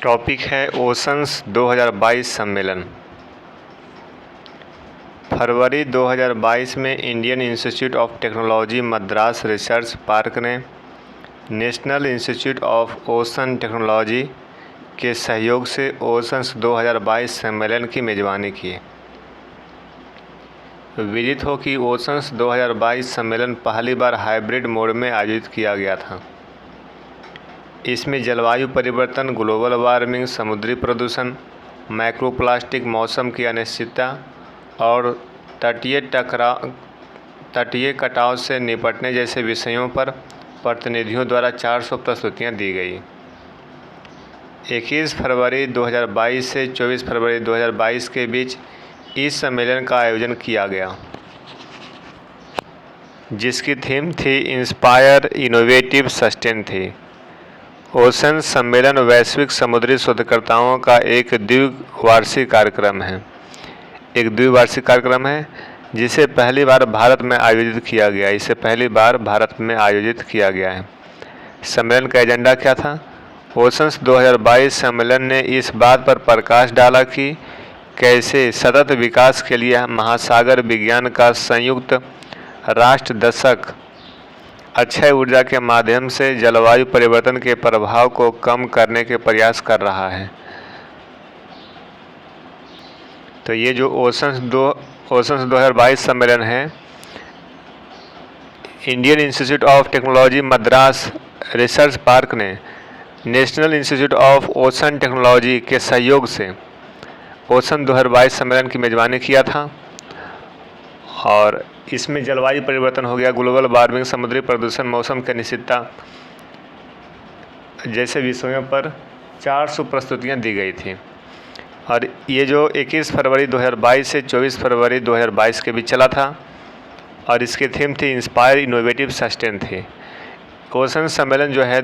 Topic है oceans 2022 सम्मेलन। फरवरी 2022 में Indian Institute of Technology Madras Research Park ने National Institute of Ocean Technology के सहयोग से ओशंस 2022 सम्मेलन की मेज़बानी की। विदित हो कि ओशंस 2022 सम्मेलन पहली बार हाइब्रिड मोड में आयोजित किया गया था। इसमें जलवायु परिवर्तन, ग्लोबल वार्मिंग, समुद्री प्रदूषण, माइक्रोप्लास्टिक, मौसम की अनिश्चितता और तटीय कटाव से निपटने जैसे विषयों पर प्रतिनिधियों द्वारा 400 प्रस्तुतियाँ दी गई। 21 फरवरी 2022 से 24 फरवरी 2022 के बीच इस सम्मेलन का आयोजन किया गया, जिसकी थीम थी इंस्पायर, इनोवेटिव, सस्टेन थी। ओशन सम्मेलन वैश्विक समुद्री शोधकर्ताओं का एक द्विवार्षिक कार्यक्रम है जिसे पहली बार भारत में आयोजित किया गया है। सम्मेलन का एजेंडा क्या था? ओशंस 2022 सम्मेलन ने इस बात पर प्रकाश डाला कि कैसे सतत विकास के लिए महासागर विज्ञान का संयुक्त राष्ट्र दशक अक्षय ऊर्जा के माध्यम से जलवायु परिवर्तन के प्रभाव को कम करने के प्रयास कर रहा है। तो ये जो ओशंस 2022 सम्मेलन है, Indian Institute of Technology Madras Research Park ने National Institute of Ocean Technology के सहयोग से ओशन 2022 सम्मेलन की मेज़बानी किया था और इसमें जलवायु परिवर्तन हो गया, ग्लोबल वार्मिंग, समुद्री प्रदूषण, मौसम की अनिश्चितता जैसे विषयों पर 400 प्रस्तुतियाँ दी गई थी। और ये जो 21 फरवरी 2022 से 24 फरवरी 2022 के बीच चला था और इसकी थीम थी इंस्पायर, इनोवेटिव, सस्टेन थी। ओशन सम्मेलन जो है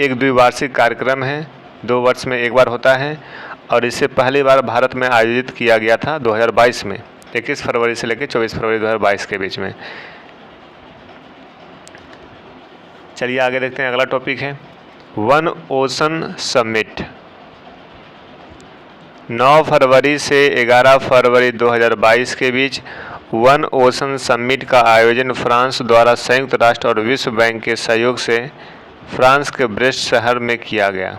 एक द्विवार्षिक कार्यक्रम है, 2 वर्ष में एक बार होता है और इसे पहली बार भारत में आयोजित किया गया था 2022 में, 21 फरवरी से लेकर 24 फरवरी 2022 के बीच में। चलिए आगे देखते हैं। अगला टॉपिक है वन ओशन समिट। 9 फरवरी से 11 फरवरी 2022 के बीच वन ओशन समिट का आयोजन फ्रांस द्वारा संयुक्त राष्ट्र और विश्व बैंक के सहयोग से फ्रांस के ब्रेस्ट शहर में किया गया।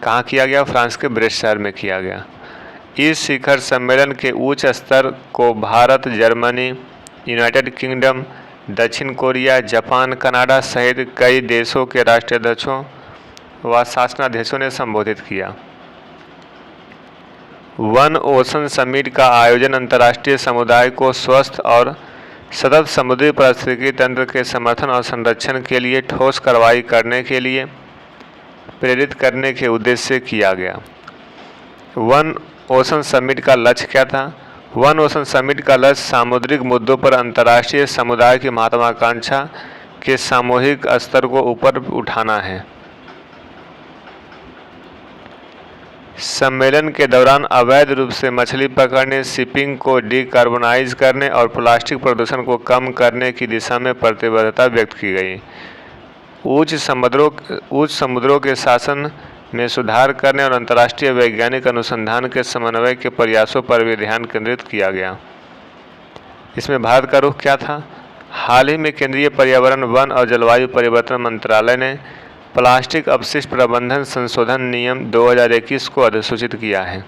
कहाँ किया गया? फ्रांस के ब्रेस्ट शहर में किया गया। इस शिखर सम्मेलन के उच्च स्तर को भारत, जर्मनी, यूनाइटेड किंगडम, दक्षिण कोरिया, जापान, कनाडा सहित कई देशों के राष्ट्राध्यक्षों व शासनाध्यक्षों ने संबोधित किया। वन ओशन समिट का आयोजन अंतर्राष्ट्रीय समुदाय को स्वस्थ और सतत समुद्री पारिस्थितिकी तंत्र के समर्थन और संरक्षण के लिए ठोस कार्रवाई करने के लिए प्रेरित करने के उद्देश्य से किया गया। वन ओशन समिट का लक्ष्य क्या था? वन ओशन समिट का लक्ष्य सामुद्रिक मुद्दों पर अंतर्राष्ट्रीय समुदाय की महत्वाकांक्षा के सामूहिक स्तर को ऊपर उठाना है। सम्मेलन के दौरान अवैध रूप से मछली पकड़ने, शिपिंग को डिकार्बोनाइज करने और प्लास्टिक प्रदूषण को कम करने की दिशा में प्रतिबद्धता व्यक्त की गई। उच्च समुद्रों के शासन में सुधार करने और अंतर्राष्ट्रीय वैज्ञानिक अनुसंधान के समन्वय के प्रयासों पर भी ध्यान केंद्रित किया गया। इसमें भारत का रुख क्या था? हाल ही में केंद्रीय पर्यावरण, वन और जलवायु परिवर्तन मंत्रालय ने प्लास्टिक अपशिष्ट प्रबंधन संशोधन नियम 2021 को अधिसूचित किया है।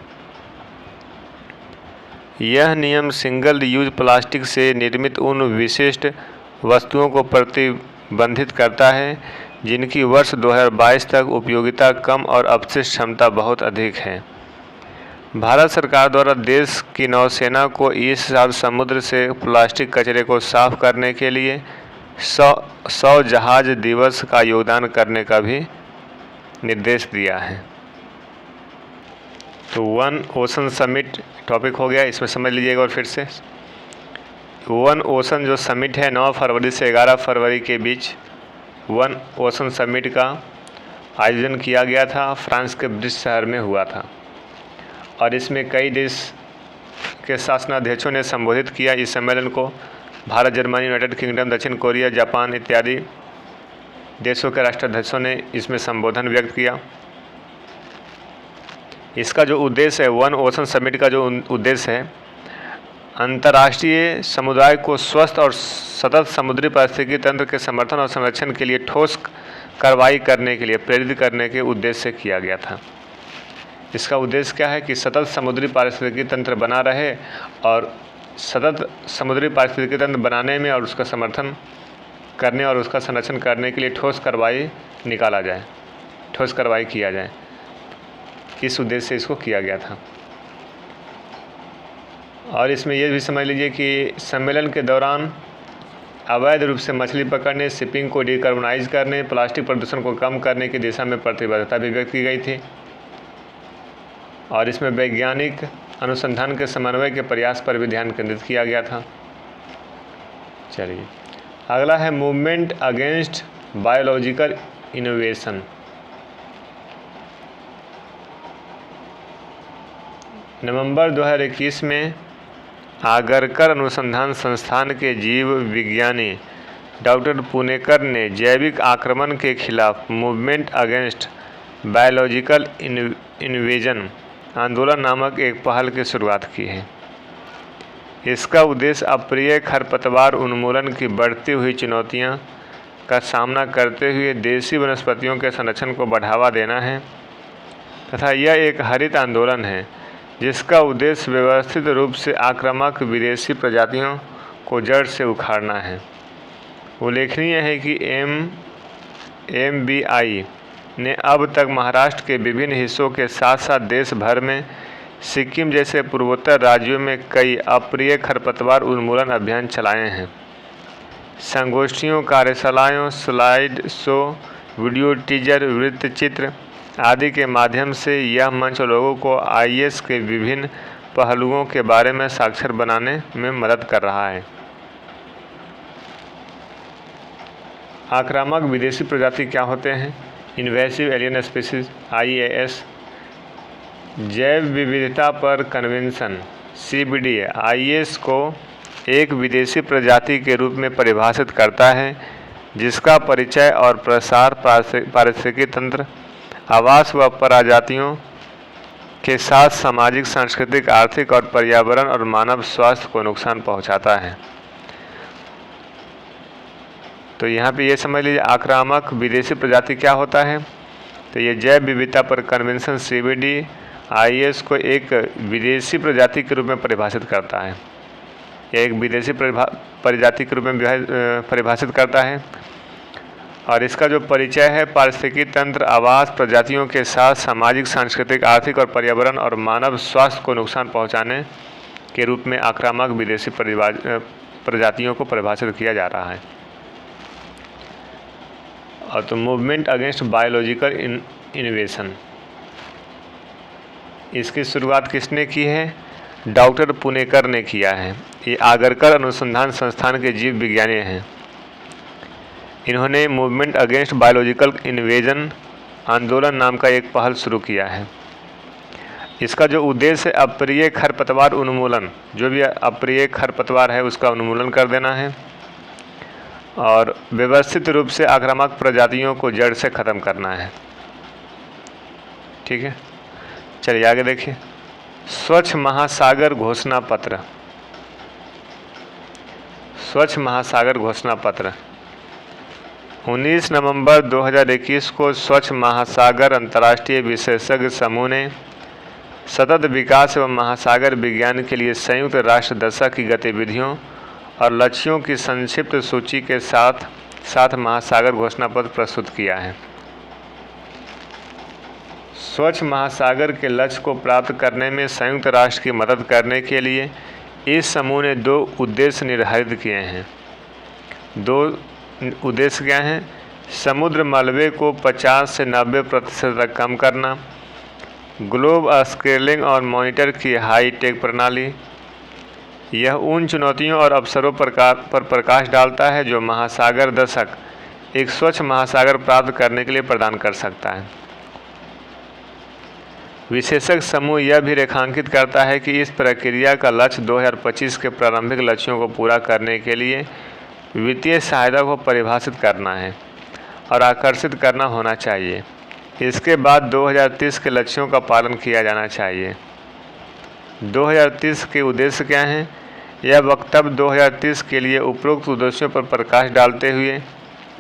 यह नियम सिंगल यूज प्लास्टिक से निर्मित उन विशिष्ट वस्तुओं को प्रतिबंधित करता है जिनकी वर्ष 2022 तक उपयोगिता कम और अपशिष्ट क्षमता बहुत अधिक है। भारत सरकार द्वारा देश की नौसेना को इस साल समुद्र से प्लास्टिक कचरे को साफ करने के लिए 100 जहाज दिवस का योगदान करने का भी निर्देश दिया है। तो वन ओशन समिट टॉपिक हो गया, इसमें समझ लीजिएगा। और फिर से वन ओशन जो समिट है 9 फरवरी से 11 फरवरी के बीच वन ओशन समिट का आयोजन किया गया था, फ्रांस के ब्रेस्ट शहर में हुआ था और इसमें कई देश के शासनाध्यक्षों ने संबोधित किया। इस सम्मेलन को भारत, जर्मनी, यूनाइटेड किंगडम, दक्षिण कोरिया, जापान इत्यादि देशों के राष्ट्राध्यक्षों ने इसमें संबोधन व्यक्त किया। इसका जो उद्देश्य है, वन ओशन समिट का जो उद्देश्य है, अंतर्राष्ट्रीय समुदाय को स्वस्थ और सतत समुद्री पारिस्थितिकी तंत्र के समर्थन और संरक्षण के लिए ठोस कार्रवाई करने के लिए प्रेरित करने के उद्देश्य से किया गया था। इसका उद्देश्य क्या है कि सतत समुद्री पारिस्थितिकी तंत्र बना रहे और सतत समुद्री पारिस्थितिकी तंत्र बनाने में और उसका समर्थन करने और उसका संरक्षण करने के लिए ठोस कार्रवाई निकाला जाए, ठोस कार्रवाई किया जाए। इस उद्देश्य से इसको किया गया था। और इसमें ये भी समझ लीजिए कि सम्मेलन के दौरान अवैध रूप से मछली पकड़ने, शिपिंग को डिकार्बोनाइज करने, प्लास्टिक प्रदूषण को कम करने की दिशा में प्रतिबद्धता भी व्यक्त की गई थी। और इसमें वैज्ञानिक अनुसंधान के समन्वय के प्रयास पर भी ध्यान केंद्रित किया गया था। चलिए अगला है मूवमेंट अगेंस्ट बायोलॉजिकल इनोवेशन। नवंबर 2021 में आगरकर अनुसंधान संस्थान के जीव विज्ञानी डॉक्टर पुणेकर ने जैविक आक्रमण के खिलाफ मूवमेंट अगेंस्ट बायोलॉजिकल इन्वेजन आंदोलन नामक एक पहल की शुरुआत की है। इसका उद्देश्य अप्रिय खरपतवार उन्मूलन की बढ़ती हुई चुनौतियां का सामना करते हुए देसी वनस्पतियों के संरक्षण को बढ़ावा देना है तथा यह एक हरित आंदोलन है जिसका उद्देश्य व्यवस्थित रूप से आक्रामक विदेशी प्रजातियों को जड़ से उखाड़ना है। उल्लेखनीय है कि MBI ने अब तक महाराष्ट्र के विभिन्न हिस्सों के साथ साथ देश भर में सिक्किम जैसे पूर्वोत्तर राज्यों में कई अप्रिय खरपतवार उन्मूलन अभियान चलाए हैं। संगोष्ठियों, कार्यशालाओं, स्लाइड शो, वीडियो टीजर, वृत्तचित्र आदि के माध्यम से यह मंच लोगों को IS के विभिन्न पहलुओं के बारे में साक्षर बनाने में मदद कर रहा है। आक्रामक विदेशी प्रजाति क्या होते हैं? इन्वेसिव एलियन स्पीशीज IAS, जैव विविधता पर कन्वेंशन CBD IS को एक विदेशी प्रजाति के रूप में परिभाषित करता है जिसका परिचय और प्रसार पारिस्थितिकी तंत्र, आवास व प्रजातियों के साथ सामाजिक, सांस्कृतिक, आर्थिक और पर्यावरण और मानव स्वास्थ्य को नुकसान पहुंचाता है। तो यहाँ पे ये समझ लीजिए आक्रामक विदेशी प्रजाति क्या होता है। तो ये जैव विविधता पर कन्वेंशन CBD IS को एक विदेशी प्रजाति के रूप में परिभाषित करता है। यह एक विदेशी प्रजाति के रूप में परिभाषित करता है और इसका जो परिचय है पारिस्थितिकी तंत्र, आवास, प्रजातियों के साथ सामाजिक, सांस्कृतिक, आर्थिक और पर्यावरण और मानव स्वास्थ्य को नुकसान पहुंचाने के रूप में आक्रामक विदेशी प्रजातियों को परिभाषित किया जा रहा है। और तो मूवमेंट अगेंस्ट बायोलॉजिकल इनोवेशन, इसकी शुरुआत किसने की है? डॉक्टर पुणेकर ने किया है। ये आगरकर अनुसंधान संस्थान के जीव विज्ञानी हैं। इन्होंने मूवमेंट अगेंस्ट बायोलॉजिकल इन्वेजन आंदोलन नाम का एक पहल शुरू किया है। इसका जो उद्देश्य है अप्रिय खरपतवार उन्मूलन, जो भी अप्रिय खरपतवार है उसका उन्मूलन कर देना है और व्यवस्थित रूप से आक्रामक प्रजातियों को जड़ से ख़त्म करना है। ठीक है, चलिए आगे देखिए। स्वच्छ महासागर घोषणा पत्र। स्वच्छ महासागर घोषणा पत्र 19 नवंबर 2021 को स्वच्छ महासागर अंतर्राष्ट्रीय विशेषज्ञ समूह ने सतत विकास एवं महासागर विज्ञान के लिए संयुक्त राष्ट्र दशा की गतिविधियों और लक्ष्यों की संक्षिप्त सूची के साथ महासागर घोषणा पत्र प्रस्तुत किया है। स्वच्छ महासागर के लक्ष्य को प्राप्त करने में संयुक्त राष्ट्र की मदद करने के लिए इस समूह ने 2 उद्देश्य निर्धारित किए हैं। 2 उद्देश्य क्या हैं? समुद्र मलबे को 50 से 90% तक कम करना, ग्लोब स्केलिंग और मॉनिटर की हाई-टेक प्रणाली। यह उन चुनौतियों और अवसरों पर प्रकाश डालता है जो महासागर दशक एक स्वच्छ महासागर प्राप्त करने के लिए प्रदान कर सकता है। विशेषज्ञ समूह यह भी रेखांकित करता है कि इस प्रक्रिया का लक्ष्य 2025 के प्रारंभिक लक्ष्यों को पूरा करने के लिए वित्तीय सहायता को परिभाषित करना है और आकर्षित करना होना चाहिए। इसके बाद 2030 के लक्ष्यों का पालन किया जाना चाहिए। 2030 के उद्देश्य क्या हैं? यह वक्तव्य 2030 के लिए उपरोक्त उद्देश्यों पर प्रकाश डालते हुए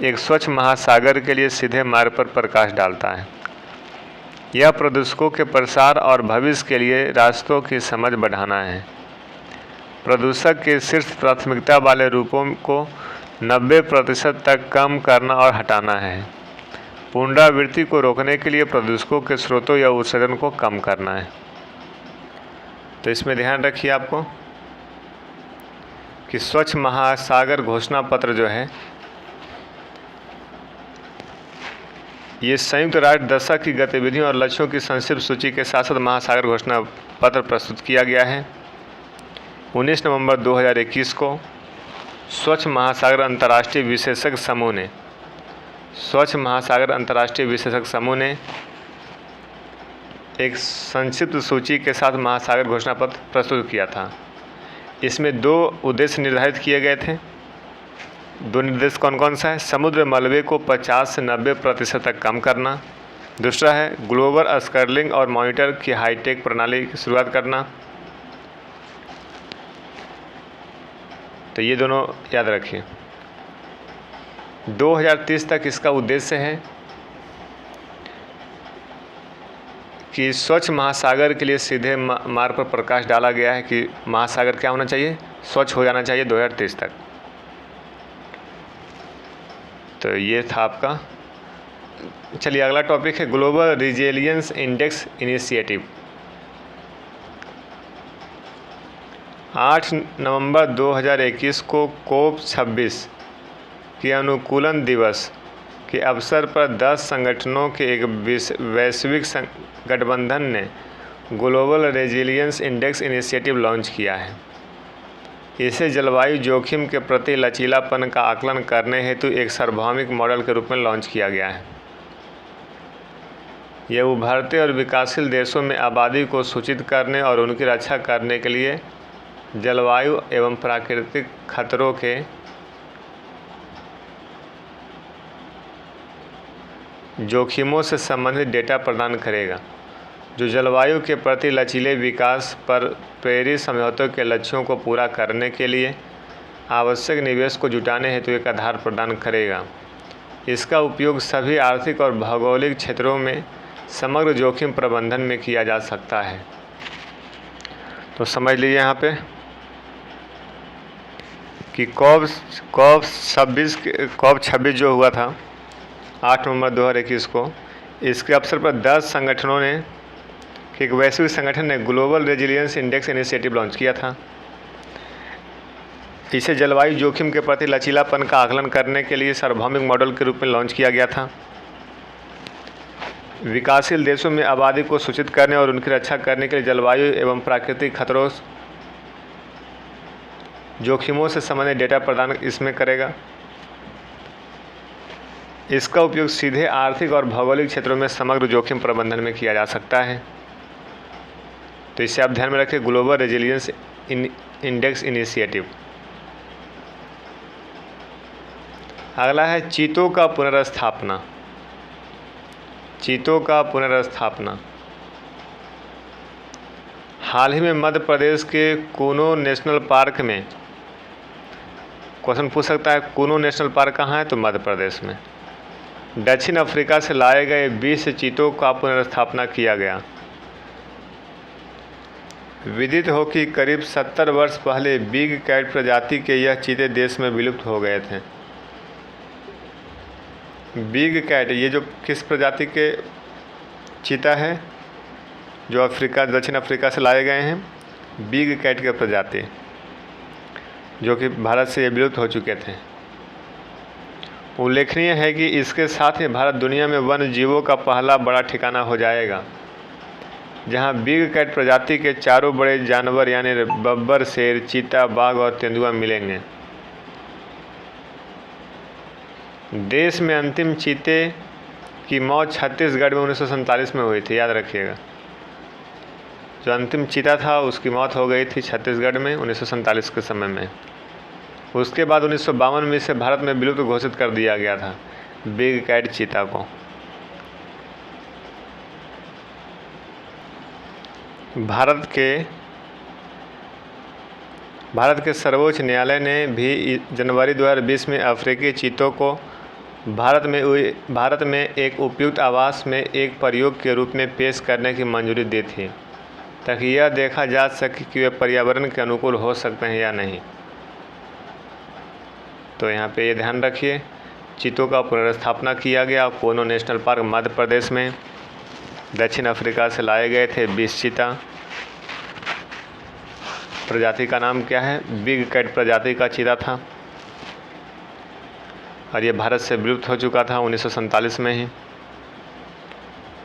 एक स्वच्छ महासागर के लिए सीधे मार्ग पर प्रकाश डालता है। यह प्रदूषकों के प्रसार और भविष्य के लिए रास्तों की समझ बढ़ाना है। प्रदूषक के शीर्ष प्राथमिकता वाले रूपों को 90% तक कम करना और हटाना है। पुनरावृत्ति को रोकने के लिए प्रदूषकों के स्रोतों या उत्सर्जन को कम करना है। तो इसमें ध्यान रखिए आपको कि स्वच्छ महासागर घोषणा पत्र जो है ये संयुक्त राष्ट्र दशक की गतिविधियों और लक्ष्यों की संक्षिप्त सूची के साथ साथ महासागर घोषणा पत्र प्रस्तुत किया गया है। 19 नवंबर 2021 को स्वच्छ महासागर अंतर्राष्ट्रीय विशेषज्ञ समूह ने एक संक्षिप्त सूची के साथ महासागर घोषणा पत्र प्रस्तुत किया था। इसमें 2 उद्देश्य निर्धारित किए गए थे। 2 निर्देश कौन कौन सा है? समुद्र मलबे को 50 से 90% तक कम करना। दूसरा है ग्लोबल स्कर्लिंग और मॉनिटर की हाईटेक प्रणाली की शुरुआत करना। तो ये दोनों याद रखिए। 2030 तक इसका उद्देश्य है कि स्वच्छ महासागर के लिए सीधे मार्ग पर प्रकाश डाला गया है कि महासागर क्या होना चाहिए? स्वच्छ हो जाना चाहिए 2030 तक। तो ये था आपका। चलिए अगला टॉपिक है ग्लोबल रिजिलियंस इंडेक्स इनिशिएटिव। 8 नवंबर 2021 को COP26 के अनुकूलन दिवस के अवसर पर 10 संगठनों के एक वैश्विक गठबंधन ने global resilience index initiative launch किया है। इसे जलवायु जोखिम के प्रति लचीलापन का आकलन करने हेतु एक सार्वभौमिक मॉडल के रूप में लॉन्च किया गया है। यह उभरते और विकासशील देशों में आबादी को सूचित करने और उनकी रक्षा करने के लिए जलवायु एवं प्राकृतिक खतरों के जोखिमों से संबंधित डेटा प्रदान करेगा, जो जलवायु के प्रति लचीले विकास पर पेरिस समझौते के लक्ष्यों को पूरा करने के लिए आवश्यक निवेश को जुटाने हेतु एक आधार प्रदान करेगा। इसका उपयोग सभी आर्थिक और भौगोलिक क्षेत्रों में समग्र जोखिम प्रबंधन में किया जा सकता है। तो समझ लीजिए यहाँ पे कि COP26 जो हुआ था 8 नवंबर 2021 को, इसके अवसर पर 10 संगठनों ने एक वैश्विक संगठन ने global resilience index initiative launch किया था। इसे जलवायु जोखिम के प्रति लचीलापन का आकलन करने के लिए सार्वभौमिक मॉडल के रूप में लॉन्च किया गया था। विकासशील देशों में आबादी को सूचित करने और उनकी रक्षा करने के लिए जलवायु एवं प्राकृतिक खतरों जोखिमों से संबंधित डेटा प्रदान इसमें करेगा। इसका उपयोग सीधे आर्थिक और भौगोलिक क्षेत्रों में समग्र जोखिम प्रबंधन में किया जा सकता है। तो इसे आप ध्यान में रखें, ग्लोबल रेजिलियंस इंडेक्स इनिशिएटिव। अगला है चीतों का पुनर्स्थापना। हाल ही में मध्य प्रदेश के कूनो नेशनल पार्क में, क्वेश्चन पूछ सकता है कूनो नेशनल पार्क कहाँ है? तो मध्य प्रदेश में दक्षिण अफ्रीका से लाए गए 20 चीतों का पुनर्स्थापना किया गया। विदित हो कि करीब 70 वर्ष पहले बिग कैट प्रजाति के यह चीते देश में विलुप्त हो गए थे। बिग कैट ये जो किस प्रजाति के चीता है? जो दक्षिण अफ्रीका से लाए गए हैं, बिग कैट के प्रजाति, जो कि भारत से ये विलुप्त हो चुके थे। उल्लेखनीय है कि इसके साथ ही भारत दुनिया में वन्य जीवों का पहला बड़ा ठिकाना हो जाएगा, जहां बिग कैट प्रजाति के चारों बड़े जानवर यानी बब्बर, शेर, चीता, बाघ और तेंदुआ मिलेंगे। देश में अंतिम चीते की मौत छत्तीसगढ़ में 1947 में हुई थी, याद रखिएगा। जो अंतिम चीता था उसकी मौत हो गई थी छत्तीसगढ़ में 1947 के समय में। उसके बाद 1952 में इसे भारत में विलुप्त घोषित कर दिया गया था, बिग कैट चीता को। भारत के सर्वोच्च न्यायालय ने भी जनवरी 2020 में अफ्रीकी चीतों को भारत में एक उपयुक्त आवास में एक प्रयोग के रूप में पेश करने की मंजूरी दी थी, ताकि यह देखा जा सके कि वे पर्यावरण के अनुकूल हो सकते हैं या नहीं। तो यहाँ पे ये ध्यान रखिए, चीतों का पुनर्स्थापना किया गया। कोनो नेशनल पार्क मध्य प्रदेश में दक्षिण अफ्रीका से लाए गए थे 20 चीता। प्रजाति का नाम क्या है? बिग कैट प्रजाति का चीता था और ये भारत से विलुप्त हो चुका था 1947 में ही।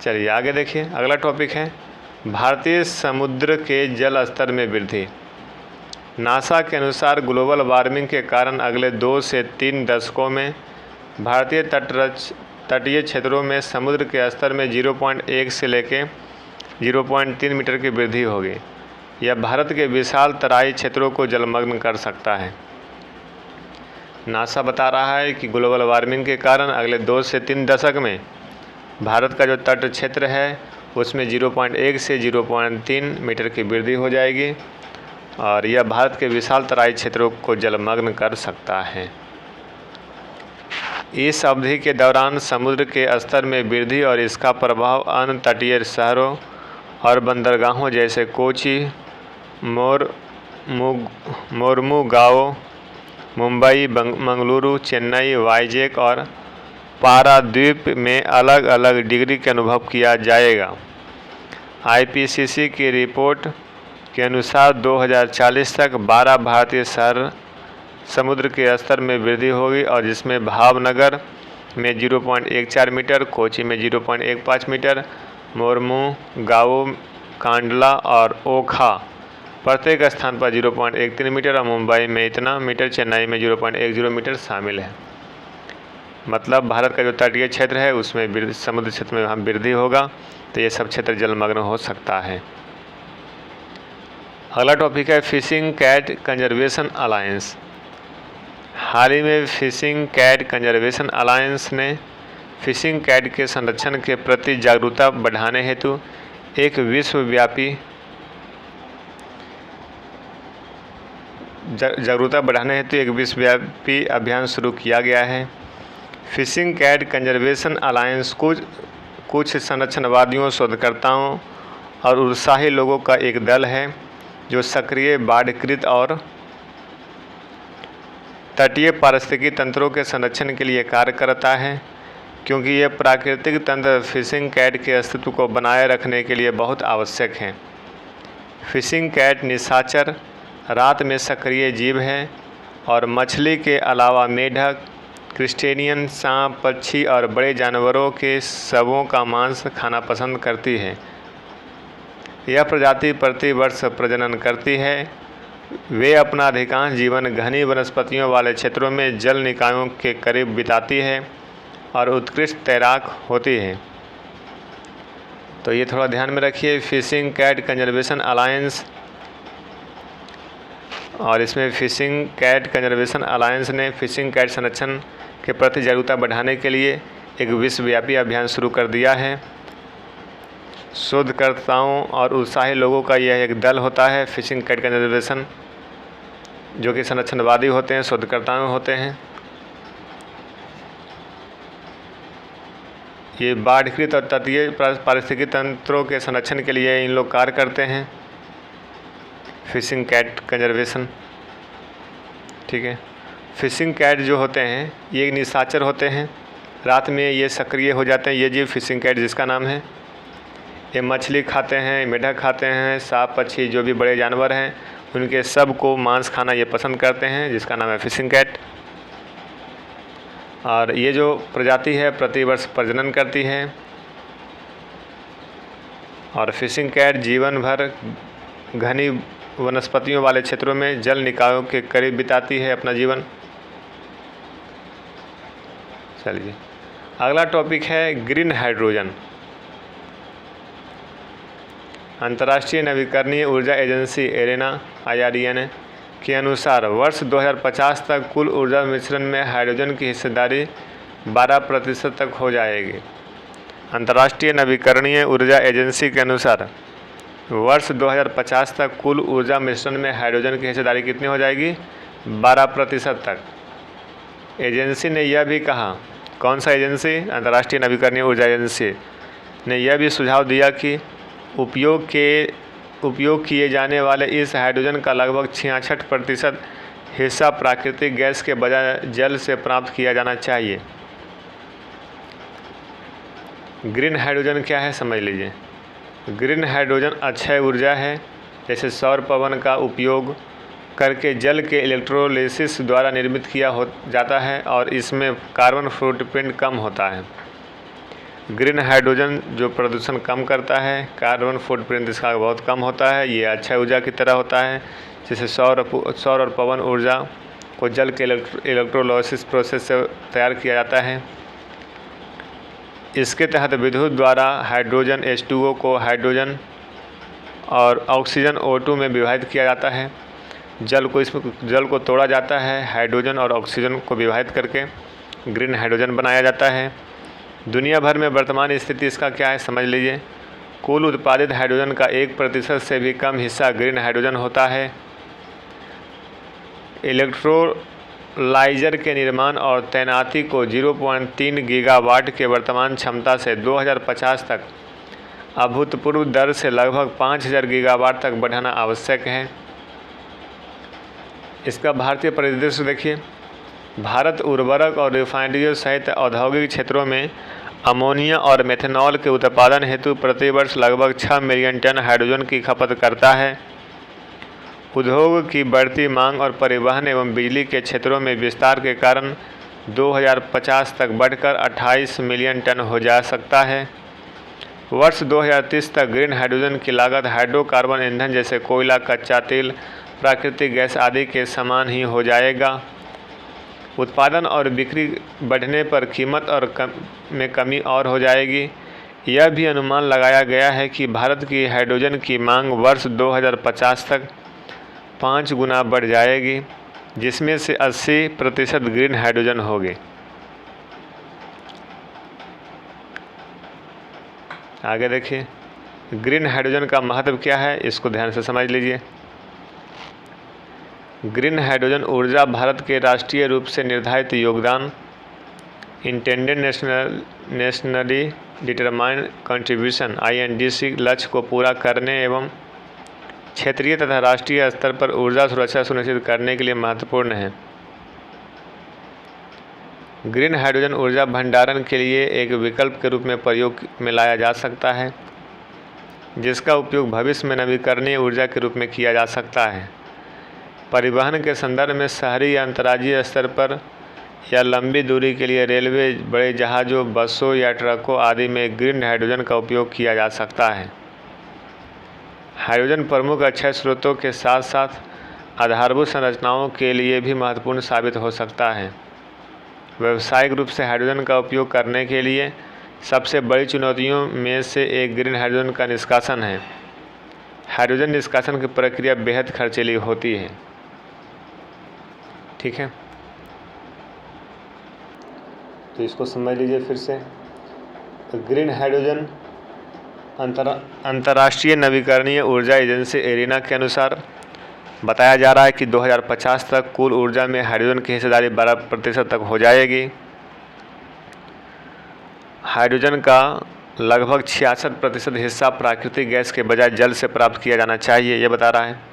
चलिए आगे देखिए, अगला टॉपिक है भारतीय समुद्र के जल स्तर में वृद्धि। नासा के अनुसार ग्लोबल वार्मिंग के कारण अगले 2 से 3 दशकों में भारतीय तटीय क्षेत्रों में समुद्र के स्तर में 0.1 से लेकर 0.3 मीटर की वृद्धि होगी। यह भारत के विशाल तराई क्षेत्रों को जलमग्न कर सकता है। नासा बता रहा है कि ग्लोबल वार्मिंग के कारण अगले 2 से 3 दशक में भारत का जो तट क्षेत्र है उसमें 0.1 से 0.3 मीटर की वृद्धि हो जाएगी और यह भारत के विशाल तराई क्षेत्रों को जलमग्न कर सकता है। इस अवधि के दौरान समुद्र के स्तर में वृद्धि और इसका प्रभाव अन्य तटीय शहरों और बंदरगाहों जैसे कोची, मोरमुगाओ, मुंबई, मंगलुरु, चेन्नई, वाइजैक और पारादीप में अलग अलग डिग्री के अनुभव किया जाएगा। IPCC की रिपोर्ट के अनुसार 2040 तक 12 भारतीय शहर समुद्र के स्तर में वृद्धि होगी और जिसमें भावनगर में 0.14 मीटर, कोची में 0.15 मीटर, मोरमुगाओ, कांडला और ओखा प्रत्येक स्थान पर 0.13 मीटर और मुंबई में इतना मीटर, चेन्नई में 0.10 मीटर शामिल है। मतलब भारत का जो तटीय क्षेत्र है उसमें समुद्र क्षेत्र में हम वृद्धि होगा तो ये सब क्षेत्र जलमग्न हो सकता है। अगला टॉपिक है फिशिंग कैट कंजर्वेशन अलायंस। हाल ही में फिशिंग कैट कंजर्वेशन अलायंस ने फिशिंग कैट के संरक्षण के प्रति जागरूकता बढ़ाने हेतु एक विश्वव्यापी अभियान शुरू किया गया है। फिशिंग कैट कंजर्वेशन अलायंस कुछ संरक्षणवादियों, शोधकर्ताओं और उत्साही लोगों का एक दल है जो सक्रिय बाढ़कृत और तटीय पारिस्थितिकी तंत्रों के संरक्षण के लिए कार्य करता है, क्योंकि यह प्राकृतिक तंत्र फिशिंग कैट के अस्तित्व को बनाए रखने के लिए बहुत आवश्यक है। फिशिंग कैट निशाचर, रात में सक्रिय जीव है और मछली के अलावा मेढक, क्रिस्टेनियन, सांप, पक्षी और बड़े जानवरों के शवों का मांस खाना पसंद करती है। यह प्रजाति प्रति वर्ष प्रजनन करती है। वे अपना अधिकांश जीवन घनी वनस्पतियों वाले क्षेत्रों में जल निकायों के करीब बिताती है और उत्कृष्ट तैराक होती है। तो ये थोड़ा ध्यान में रखिए, फिशिंग कैट कंजर्वेशन अलायंस, और इसमें फिशिंग कैट कंजर्वेशन अलायंस ने फिशिंग कैट संरक्षण के प्रति जागरूकता बढ़ाने के लिए एक विश्वव्यापी अभियान शुरू कर दिया है। शोधकर्ताओं और उत्साही लोगों का यह एक दल होता है फिशिंग कैट कंजर्वेशन, जो कि संरक्षणवादी होते हैं, शोधकर्ता होते हैं। ये बाढ़कृत और तटीय पारिस्थितिकी तंत्रों के संरक्षण के लिए इन लोग कार्य करते हैं, फिशिंग कैट कंजर्वेशन। ठीक है, फिशिंग कैट जो होते हैं ये निशाचर होते हैं, रात में ये सक्रिय हो जाते हैं। ये जीव फिशिंग कैट जिसका नाम है, ये मछली खाते हैं, मेढक खाते हैं, सांप, पक्षी, जो भी बड़े जानवर हैं उनके सब को मांस खाना ये पसंद करते हैं, जिसका नाम है फिशिंग कैट। और ये जो प्रजाति है प्रतिवर्ष प्रजनन करती है और फिशिंग कैट जीवन भर घनी वनस्पतियों वाले क्षेत्रों में जल निकायों के करीब बिताती है अपना जीवन। चलिए अगला टॉपिक है ग्रीन हाइड्रोजन। अंतर्राष्ट्रीय नवीकरणीय ऊर्जा एजेंसी एरेना IREN के अनुसार वर्ष 2050 तक कुल ऊर्जा मिश्रण में हाइड्रोजन की हिस्सेदारी 12% तक हो जाएगी। अंतर्राष्ट्रीय नवीकरणीय ऊर्जा एजेंसी के अनुसार वर्ष 2050 तक कुल ऊर्जा मिश्रण में हाइड्रोजन की हिस्सेदारी कितनी हो जाएगी? 12% तक। एजेंसी ने यह भी कहा, कौन सा एजेंसी? अंतर्राष्ट्रीय नवीकरणीय ऊर्जा एजेंसी ने यह भी सुझाव दिया कि उपयोग किए जाने वाले इस हाइड्रोजन का लगभग 66% हिस्सा प्राकृतिक गैस के बजाय जल से प्राप्त किया जाना चाहिए। ग्रीन हाइड्रोजन क्या है समझ लीजिए। ग्रीन हाइड्रोजन अक्षय ऊर्जा है, जैसे सौर पवन का उपयोग करके जल के इलेक्ट्रोलिसिस द्वारा निर्मित किया जाता है और इसमें कार्बन फुटप्रिंट कम होता है। ग्रीन हाइड्रोजन जो प्रदूषण कम करता है, कार्बन फुटप्रिंट इसका बहुत कम होता है, ये अक्षय ऊर्जा की तरह होता है। जैसे सौर और पवन ऊर्जा को जल के इलेक्ट्रोलिसिस प्रोसेस से तैयार किया जाता है। इसके तहत विद्युत द्वारा हाइड्रोजन H2O को हाइड्रोजन और ऑक्सीजन O2 में विभाजित किया जाता है। जल को तोड़ा जाता है, हाइड्रोजन और ऑक्सीजन को विभाजित करके ग्रीन हाइड्रोजन बनाया जाता है। दुनिया भर में वर्तमान स्थिति इसका क्या है समझ लीजिए। कुल उत्पादित हाइड्रोजन का 1% से भी कम हिस्सा ग्रीन हाइड्रोजन होता है। इलेक्ट्रोलाइजर के निर्माण और तैनाती को 0.3 गीगावाट के वर्तमान क्षमता से 2050 तक अभूतपूर्व दर से लगभग 5000 गीगावाट तक बढ़ाना आवश्यक है। इसका भारतीय परिदृश्य देखिए। भारत उर्वरक और रिफाइनरियों सहित औद्योगिक क्षेत्रों में अमोनिया और मेथनॉल के उत्पादन हेतु प्रतिवर्ष लगभग 6 मिलियन टन हाइड्रोजन की खपत करता है। उद्योग की बढ़ती मांग और परिवहन एवं बिजली के क्षेत्रों में विस्तार के कारण 2050 तक बढ़कर 28 मिलियन टन हो जा सकता है। वर्ष 2030 तक ग्रीन हाइड्रोजन की लागत हाइड्रोकार्बन ईंधन जैसे कोयला, कच्चा तेल, प्राकृतिक गैस आदि के समान ही हो जाएगा। उत्पादन और बिक्री बढ़ने पर कीमत में कमी और हो जाएगी। यह भी अनुमान लगाया गया है कि भारत की हाइड्रोजन की मांग वर्ष 2050 तक 5 गुना बढ़ जाएगी, जिसमें से 80% ग्रीन हाइड्रोजन होगी। आगे देखिए, ग्रीन हाइड्रोजन का महत्व क्या है, इसको ध्यान से समझ लीजिए। ग्रीन हाइड्रोजन ऊर्जा भारत के राष्ट्रीय रूप से निर्धारित योगदान intended nationally determined contribution INDC लक्ष्य को पूरा करने एवं क्षेत्रीय तथा राष्ट्रीय स्तर पर ऊर्जा सुरक्षा सुनिश्चित करने के लिए महत्वपूर्ण है। ग्रीन हाइड्रोजन ऊर्जा भंडारण के लिए एक विकल्प के रूप में प्रयोग में लाया जा सकता है, जिसका उपयोग भविष्य में नवीकरणीय ऊर्जा के रूप में किया जा सकता है। परिवहन के संदर्भ में शहरी या अंतर्राज्यीय स्तर पर या लंबी दूरी के लिए रेलवे, बड़े जहाज़ों, बसों या ट्रकों आदि में ग्रीन हाइड्रोजन का उपयोग किया जा सकता है। हाइड्रोजन प्रमुख अक्षय स्रोतों के साथ साथ आधारभूत संरचनाओं के लिए भी महत्वपूर्ण साबित हो सकता है। व्यावसायिक रूप से हाइड्रोजन का उपयोग करने के लिए सबसे बड़ी चुनौतियों में से एक ग्रीन हाइड्रोजन का निष्कासन है। हाइड्रोजन निष्कासन की प्रक्रिया बेहद खर्चीली होती है। ठीक है, तो इसको समझ लीजिए फिर से। ग्रीन हाइड्रोजन अंतर्राष्ट्रीय नवीकरणीय ऊर्जा एजेंसी एरिना के अनुसार बताया जा रहा है कि 2050 तक कुल ऊर्जा में हाइड्रोजन की हिस्सेदारी 12% तक हो जाएगी। हाइड्रोजन का लगभग 66% हिस्सा प्राकृतिक गैस के बजाय जल से प्राप्त किया जाना चाहिए, यह बता रहा है।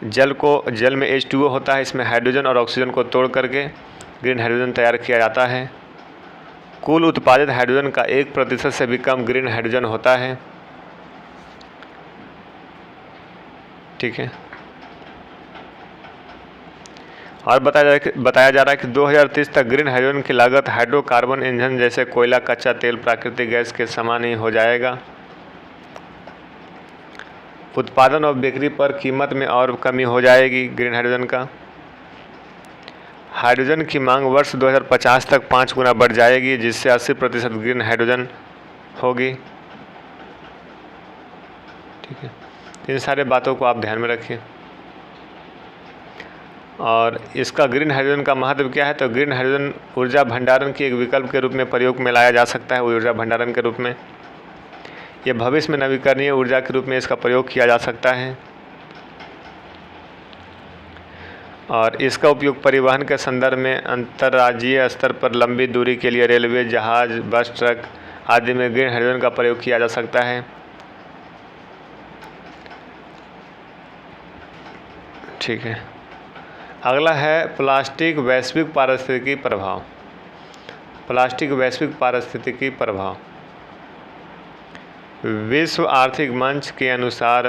जल में H2O होता है, इसमें हाइड्रोजन और ऑक्सीजन को तोड़ करके ग्रीन हाइड्रोजन तैयार किया जाता है। कुल उत्पादित हाइड्रोजन का 1% से भी कम ग्रीन हाइड्रोजन होता है। ठीक है, और बताया जा रहा है कि 2030 तक ग्रीन हाइड्रोजन की लागत हाइड्रोकार्बन ईंधन जैसे कोयला, कच्चा तेल, प्राकृतिक गैस के समान ही हो जाएगा। उत्पादन और बिक्री पर कीमत में और कमी हो जाएगी ग्रीन हाइड्रोजन का। हाइड्रोजन की मांग वर्ष 2050 तक 5 गुना बढ़ जाएगी, जिससे 80% ग्रीन हाइड्रोजन होगी। ठीक है, इन सारे बातों को आप ध्यान में रखिए। और इसका ग्रीन हाइड्रोजन का महत्व क्या है, तो ग्रीन हाइड्रोजन ऊर्जा भंडारण की एक विकल्प के रूप में प्रयोग में लाया जा सकता है, ऊर्जा भंडारण के रूप में। ये भविष्य में नवीकरणीय ऊर्जा के रूप में इसका प्रयोग किया जा सकता है और इसका उपयोग परिवहन के संदर्भ में अंतर्राज्यीय स्तर पर लंबी दूरी के लिए रेलवे, जहाज, बस, ट्रक आदि में ग्रीन हाइड्रोजन का प्रयोग किया जा सकता है। ठीक है, अगला है प्लास्टिक वैश्विक पारिस्थितिकी प्रभाव। प्लास्टिक वैश्विक पारिस्थितिकी प्रभाव। विश्व आर्थिक मंच के अनुसार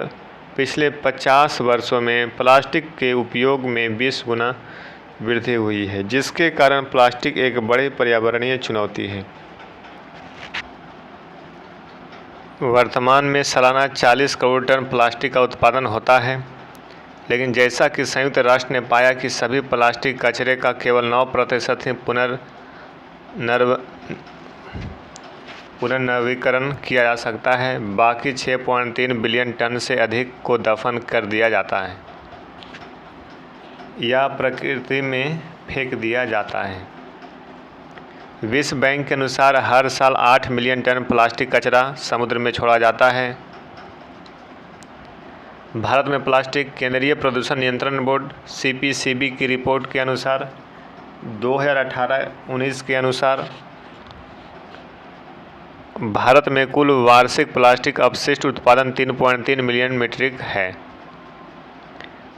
पिछले 50 वर्षों में प्लास्टिक के उपयोग में 20 गुना वृद्धि हुई है, जिसके कारण प्लास्टिक एक बड़ी पर्यावरणीय चुनौती है। वर्तमान में सालाना 40 करोड़ टन प्लास्टिक का उत्पादन होता है, लेकिन जैसा कि संयुक्त राष्ट्र ने पाया कि सभी प्लास्टिक कचरे का केवल 9% ही पुनर्नवीकरण किया जा सकता है, बाकी 6.3 बिलियन टन से अधिक को दफन कर दिया जाता है या प्रकृति में फेंक दिया जाता है। विश्व बैंक के अनुसार हर साल 8 मिलियन टन प्लास्टिक कचरा समुद्र में छोड़ा जाता है। भारत में प्लास्टिक केंद्रीय प्रदूषण नियंत्रण बोर्ड CPCB की रिपोर्ट के अनुसार 2018-19 के अनुसार भारत में कुल वार्षिक प्लास्टिक अपशिष्ट उत्पादन 3.3 मिलियन मीट्रिक है।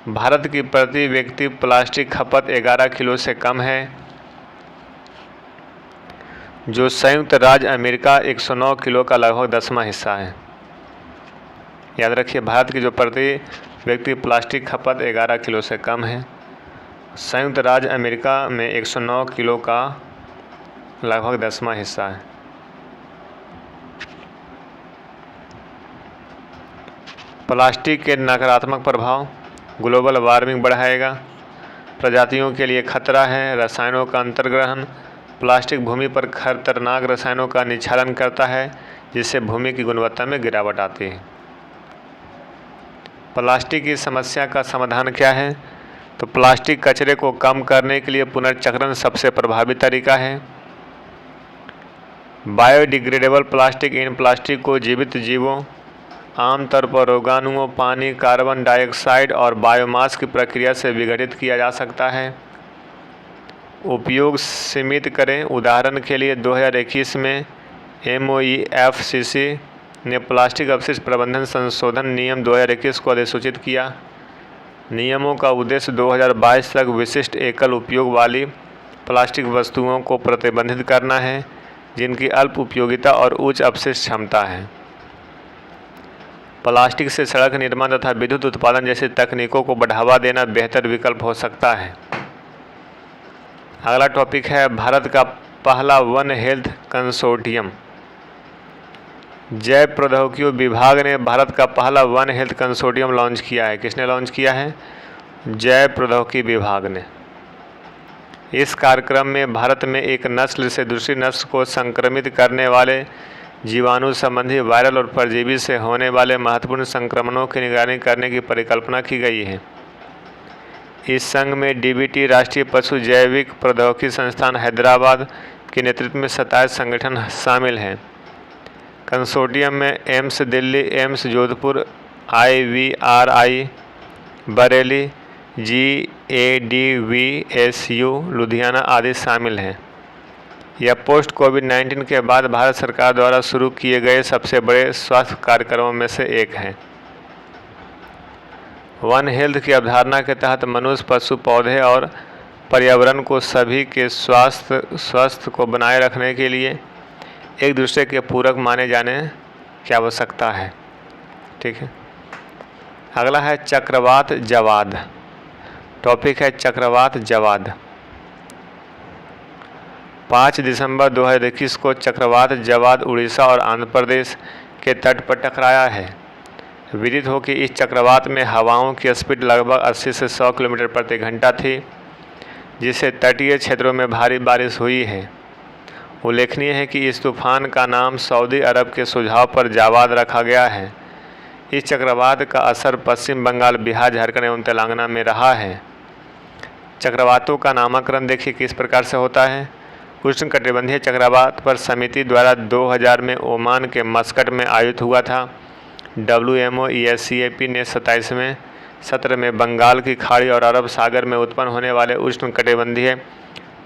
भारत की प्रति व्यक्ति प्लास्टिक खपत 11 किलो से कम है, जो संयुक्त राज्य अमेरिका 109 किलो का लगभग 10वां हिस्सा है। याद रखिए, भारत की जो प्रति व्यक्ति प्लास्टिक खपत 11 किलो से कम है, संयुक्त राज्य अमेरिका में 109 किलो का लगभग 10वां हिस्सा है। प्लास्टिक के नकारात्मक प्रभाव। ग्लोबल वार्मिंग बढ़ाएगा, प्रजातियों के लिए खतरा है, रसायनों का अंतर्ग्रहण। प्लास्टिक भूमि पर खतरनाक रसायनों का निक्षालन करता है, जिससे भूमि की गुणवत्ता में गिरावट आती है। प्लास्टिक की समस्या का समाधान क्या है? तो प्लास्टिक कचरे को कम करने के लिए पुनर्चक्रण सबसे प्रभावी तरीका है। Biodegradable plastic. इन प्लास्टिक को जीवित जीवों, आमतौर पर रोगाणुओं, पानी, कार्बन डाइऑक्साइड और बायोमास की प्रक्रिया से विघटित किया जा सकता है। उपयोग सीमित करें। उदाहरण के लिए 2021 में MOEFCC ने प्लास्टिक अपशिष्ट प्रबंधन संशोधन नियम 2021 को अधिसूचित किया। नियमों का उद्देश्य 2022 तक विशिष्ट एकल उपयोग वाली प्लास्टिक वस्तुओं को प्रतिबंधित करना है, जिनकी अल्प उपयोगिता और उच्च अपशिष्ट क्षमता है। प्लास्टिक से सड़क निर्माण तथा विद्युत उत्पादन जैसी तकनीकों को बढ़ावा देना बेहतर विकल्प हो सकता है। अगला टॉपिक है भारत का पहला वन हेल्थ कंसोर्टियम। जैव प्रौद्योगिकी विभाग ने भारत का पहला वन हेल्थ कंसोर्टियम लॉन्च किया है। किसने लॉन्च किया है? जैव प्रौद्योगिकी विभाग ने। इस कार्यक्रम में भारत में एक नस्ल से दूसरी नस्ल को संक्रमित करने वाले जीवाणु संबंधी वायरल और परजीवी से होने वाले महत्वपूर्ण संक्रमणों की निगरानी करने की परिकल्पना की गई है। इस संघ में DBT, राष्ट्रीय पशु जैविक प्रौद्योगिकी संस्थान हैदराबाद के नेतृत्व में 27 संगठन शामिल हैं। कंसोर्टियम में AIIMS Delhi, AIIMS Jodhpur, IVRI Bareilly, GADVSU Ludhiana आदि शामिल हैं। यह पोस्ट कोविड-19 के बाद भारत सरकार द्वारा शुरू किए गए सबसे बड़े स्वास्थ्य कार्यक्रमों में से एक है। वन हेल्थ की अवधारणा के तहत मनुष्य, पशु, पौधे और पर्यावरण को सभी के स्वास्थ्य को बनाए रखने के लिए एक दूसरे के पूरक माने जाने की आवश्यकता है। ठीक है, अगला है चक्रवात जवाद। टॉपिक है चक्रवात जवाद। 5 दिसंबर 2021 को चक्रवात जवाद उड़ीसा और आंध्र प्रदेश के तट पर टकराया है। विदित हो कि इस चक्रवात में हवाओं की स्पीड लगभग 80 से 100 किलोमीटर प्रति घंटा थी, जिससे तटीय क्षेत्रों में भारी बारिश हुई है। उल्लेखनीय है कि इस तूफान का नाम सऊदी अरब के सुझाव पर जावाद रखा गया है। इस चक्रवात का असर पश्चिम बंगाल, बिहार, झारखंड एवं तेलंगाना में रहा है। चक्रवातों का नामकरण देखिए किस प्रकार से होता है। उष्णकटिबंधीय चक्रवात पर समिति द्वारा 2000 में ओमान के मस्कट में आयोजित हुआ था। WMO-ESCAP ने 27वें सत्र में बंगाल की खाड़ी और अरब सागर में उत्पन्न होने वाले उष्णकटिबंधीय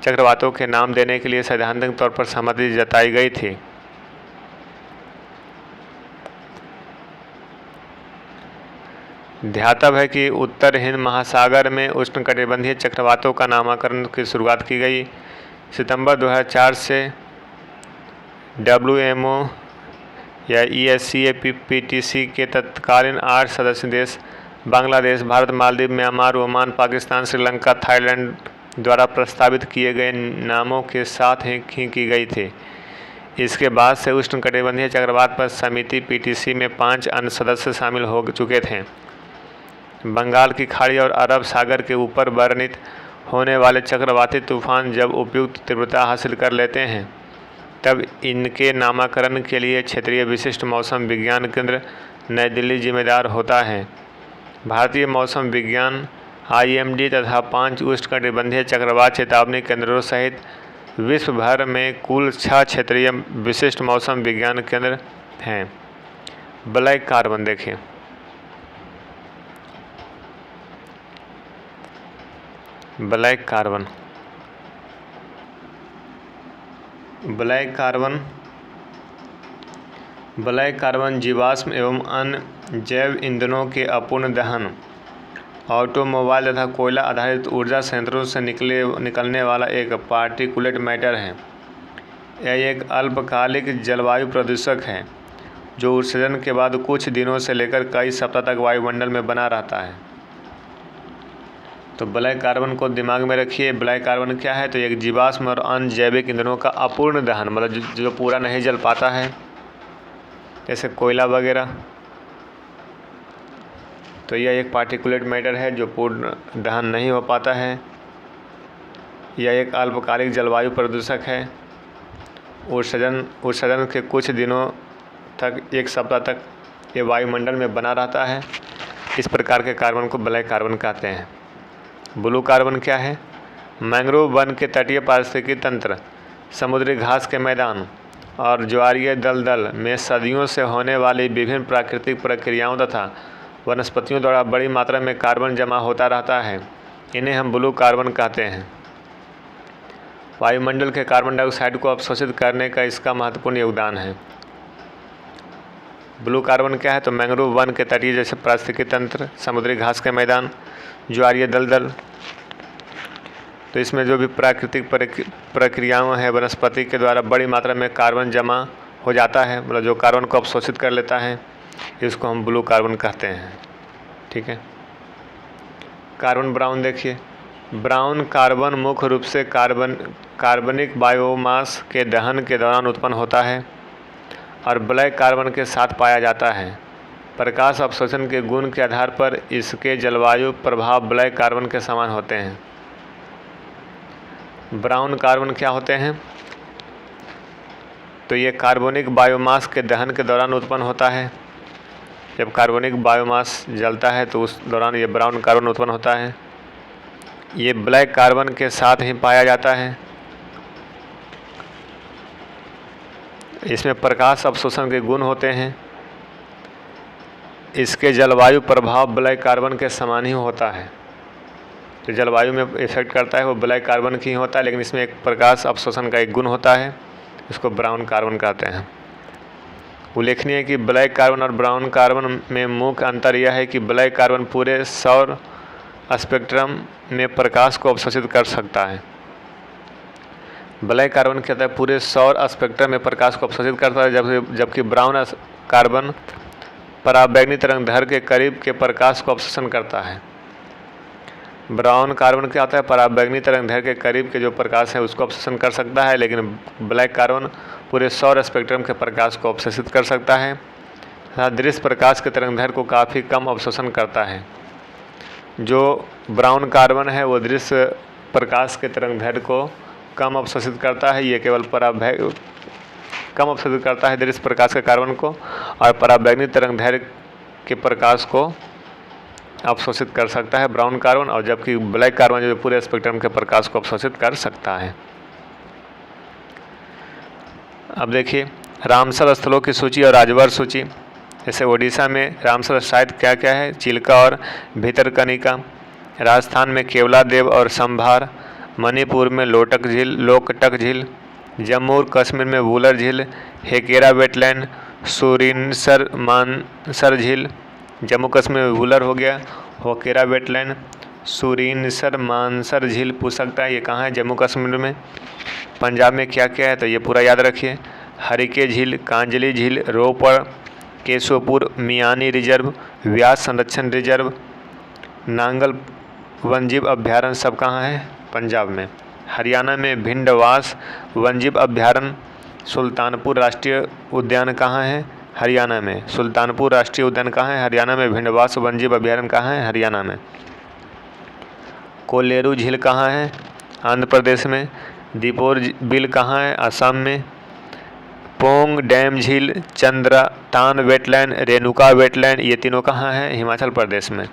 चक्रवातों के नाम देने के लिए सैद्धांतिक तौर पर सहमति जताई गई थी। ध्यातव्य है कि उत्तर हिंद महासागर में उष्णकटिबंधीय चक्रवातों का नामकरण की शुरुआत की गई। सितंबर 2004 से WMO या ESCAP-PTC के तत्कालीन 8 सदस्य देश Bangladesh, Bharat, Maldives, Myanmar, Oman, Pakistan, Sri Lanka, Thailand द्वारा प्रस्तावित किए गए नामों के साथ ही की गई थी। इसके बाद से उष्णकटिबंधीय चक्रवात पर समिति PTC में 5 अन्य सदस्य शामिल हो चुके थे। बंगाल की खाड़ी और अरब सागर के ऊपर वर्णित होने वाले चक्रवाती तूफान जब उपयुक्त तीव्रता हासिल कर लेते हैं तब इनके नामकरण के लिए क्षेत्रीय विशिष्ट मौसम विज्ञान केंद्र नई दिल्ली जिम्मेदार होता है। भारतीय मौसम विज्ञान IMD तथा 5 उष्णकटिबंधीय चक्रवात चेतावनी केंद्रों सहित विश्व भर में कुल 6 क्षेत्रीय विशिष्ट मौसम विज्ञान केंद्र हैं। ब्लैक कार्बन देखिए, ब्लैक कार्बन जीवाश्म एवं अन्य जैव ईंधनों के अपूर्ण दहन, ऑटोमोबाइल तथा कोयला आधारित ऊर्जा संयंत्रों से निकलने वाला एक पार्टिकुलेट मैटर है। यह एक अल्पकालिक जलवायु प्रदूषक है जो उत्सर्जन के बाद कुछ दिनों से लेकर कई सप्ताह तक वायुमंडल में बना रहता है। तो ब्लैक कार्बन को दिमाग में रखिए। ब्लैक कार्बन क्या है? तो एक जीवाश्म और अन्य जैविक ईंधनों का अपूर्ण दहन, मतलब जो पूरा नहीं जल पाता है, जैसे कोयला वगैरह। तो यह एक पार्टिकुलेट मैटर है जो पूर्ण दहन नहीं हो पाता है। यह एक अल्पकालिक जलवायु प्रदूषक है। उत्सर्जन के कुछ दिनों तक, एक सप्ताह तक ये वायुमंडल में बना रहता है। इस प्रकार के कार्बन को ब्लैक कार्बन कहते हैं। ब्लू कार्बन क्या है? मैंग्रोव वन के तटीय पारिस्थितिकी तंत्र, समुद्री घास के मैदान और ज्वारीय दलदल में सदियों से होने वाली विभिन्न प्राकृतिक प्रक्रियाओं तथा वनस्पतियों द्वारा बड़ी मात्रा में कार्बन जमा होता रहता है। इन्हें हम ब्लू कार्बन कहते हैं। वायुमंडल के कार्बन डाइऑक्साइड को अवशोषित करने का इसका महत्वपूर्ण योगदान है। ब्लू कार्बन क्या है? तो मैंग्रोव वन के तटीय जैसे पारिस्थितिकी तंत्र, समुद्री घास के मैदान, ज्वारीय दलदल, तो इसमें जो भी प्राकृतिक प्रक्रियाओं हैं वनस्पति के द्वारा बड़ी मात्रा में कार्बन जमा हो जाता है, मतलब जो कार्बन को अवशोषित कर लेता है, इसको हम ब्लू कार्बन कहते हैं। ठीक है। कार्बन ब्राउन देखिए, ब्राउन कार्बन मुख्य रूप से कार्बनिक बायोमास के दहन के दौरान उत्पन्न होता है और ब्लैक कार्बन के साथ पाया जाता है। प्रकाश अवशोषण के गुण के आधार पर इसके जलवायु प्रभाव ब्लैक कार्बन के समान होते हैं। ब्राउन कार्बन क्या होते हैं? तो ये कार्बनिक बायोमास के दहन के दौरान उत्पन्न होता है। जब कार्बनिक बायोमास जलता है तो उस दौरान ये ब्राउन कार्बन उत्पन्न होता है। ये ब्लैक कार्बन के साथ ही पाया जाता है। इसमें प्रकाश अवशोषण के गुण होते हैं। इसके जलवायु प्रभाव ब्लैक कार्बन के समान ही होता है। जो जलवायु में इफेक्ट करता है वो ब्लैक कार्बन की ही होता है, लेकिन इसमें एक प्रकाश अवशोषण का एक गुण होता है, इसको ब्राउन कार्बन कहते हैं। उल्लेखनीय है कि ब्लैक कार्बन और ब्राउन कार्बन में मुख्य अंतर यह है कि ब्लैक कार्बन पूरे सौर स्पेक्ट्रम में प्रकाश को अवशोषित कर सकता है। ब्लैक कार्बन क्या होता है? पूरे सौर स्पेक्ट्रम में प्रकाश को अवशोषित करता है, जबकि ब्राउन कार्बन पराबैंगनी तरंगदैर्घ्य के करीब के प्रकाश को अवशोषण करता है। ब्राउन कार्बन क्या होता है? पराबैंगनी तरंगदैर्घ्य के करीब के जो प्रकाश है उसको अवशोषण कर सकता है, लेकिन ब्लैक कार्बन पूरे सौर स्पेक्ट्रम के प्रकाश को अवशोषित कर सकता है तथा दृश्य प्रकाश के तरंगदैर्घ्य को काफ़ी कम अवशोषण करता है। जो ब्राउन कार्बन है वो दृश्य प्रकाश के तरंगदैर्घ्य को कम अवशोषित करता है। ये केवल कम अवशोषित करता है दृश्य प्रकाश के कार्बन को, और पराबैंगनी तरंगदैर्घ्य के प्रकाश को अवशोषित कर सकता है ब्राउन कार्बन, और जबकि ब्लैक कार्बन जो पूरे स्पेक्ट्रम के प्रकाश को अवशोषित कर सकता है। अब देखिए रामसर स्थलों की सूची और राजवर सूची। जैसे ओडिशा में रामसर साइट क्या क्या है, चिल्का और भितरकनिका। राजस्थान में केवलादेव और संभार। मणिपुर में लोकटक झील। जम्मू और कश्मीर में वुलर झील, हेकेरा वेटलैंड, सुरिनसर मानसर झील। जम्मू कश्मीर में वुलर हो गया, होकेरा वेटलैंड, सुरिनसर मानसर झील पूछ सकता है, ये कहाँ है, जम्मू कश्मीर में। पंजाब में क्या क्या है, तो ये पूरा याद रखिए। हरिके झील, कांजली झील, रोपड़, केशोपुर, मियानी रिजर्व, व्यास संरक्षण रिजर्व, नांगल वन्यजीव अभ्यारण्य सब कहाँ है, पंजाब में। हरियाणा में भिंडवास वन्यजीव अभ्यारण्य। सुल्तानपुर राष्ट्रीय उद्यान कहाँ है, हरियाणा में। सुल्तानपुर राष्ट्रीय उद्यान कहाँ है, हरियाणा में। भिंडवास वन्यजीव अभ्यारण्य कहाँ है, हरियाणा में। कोलेरू झील कहाँ है, आंध्र प्रदेश में। दीपोर बिल कहाँ है, असम में। पोंग डैम झील, चंद्रतान वेटलैंड, रेणुका वेटलैंड, ये तीनों कहाँ है, हिमाचल प्रदेश में।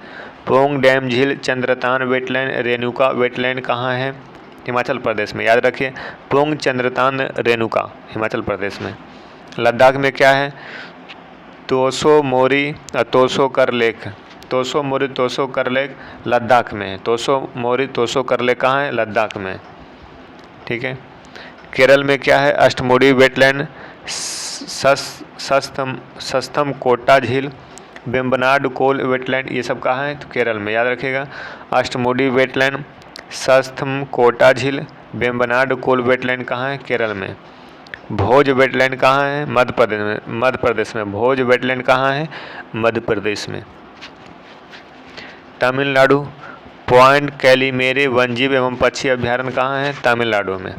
पोंग डैम झील, चंद्रतान वेटलैंड, रेणुका वेटलैंड कहाँ है, हिमाचल प्रदेश में। याद रखिए पोंग, चंद्रतान, रेणुका, हिमाचल प्रदेश में। लद्दाख में क्या है, तोसो मोरी, तोसो कर लेक। तोसो मोरी, तोसो कर लेक लद्दाख में। तोसो मोरी, तोसो कर लेक कहाँ है, लद्दाख में। ठीक है। केरल में क्या है, अष्टमुडी वेटलैंड, सस्तम कोटा झील, वेम्बनाड कोल वेटलैंड, ये सब कहाँ है, तो केरल में। याद रखिएगा अष्टमुडी वेटलैंड, सस्तम कोटा झील, वेम्बनाड कोल वेटलैंड कहाँ है, केरल में। भोज वेटलैंड कहाँ है, मध्य प्रदेश में। मध्य प्रदेश में भोज वेटलैंड कहाँ है, मध्य प्रदेश में। तमिलनाडु पॉइंट कैलीमेरे वन्यजीव एवं पक्षी अभ्यारण्य कहाँ है, तमिलनाडु में।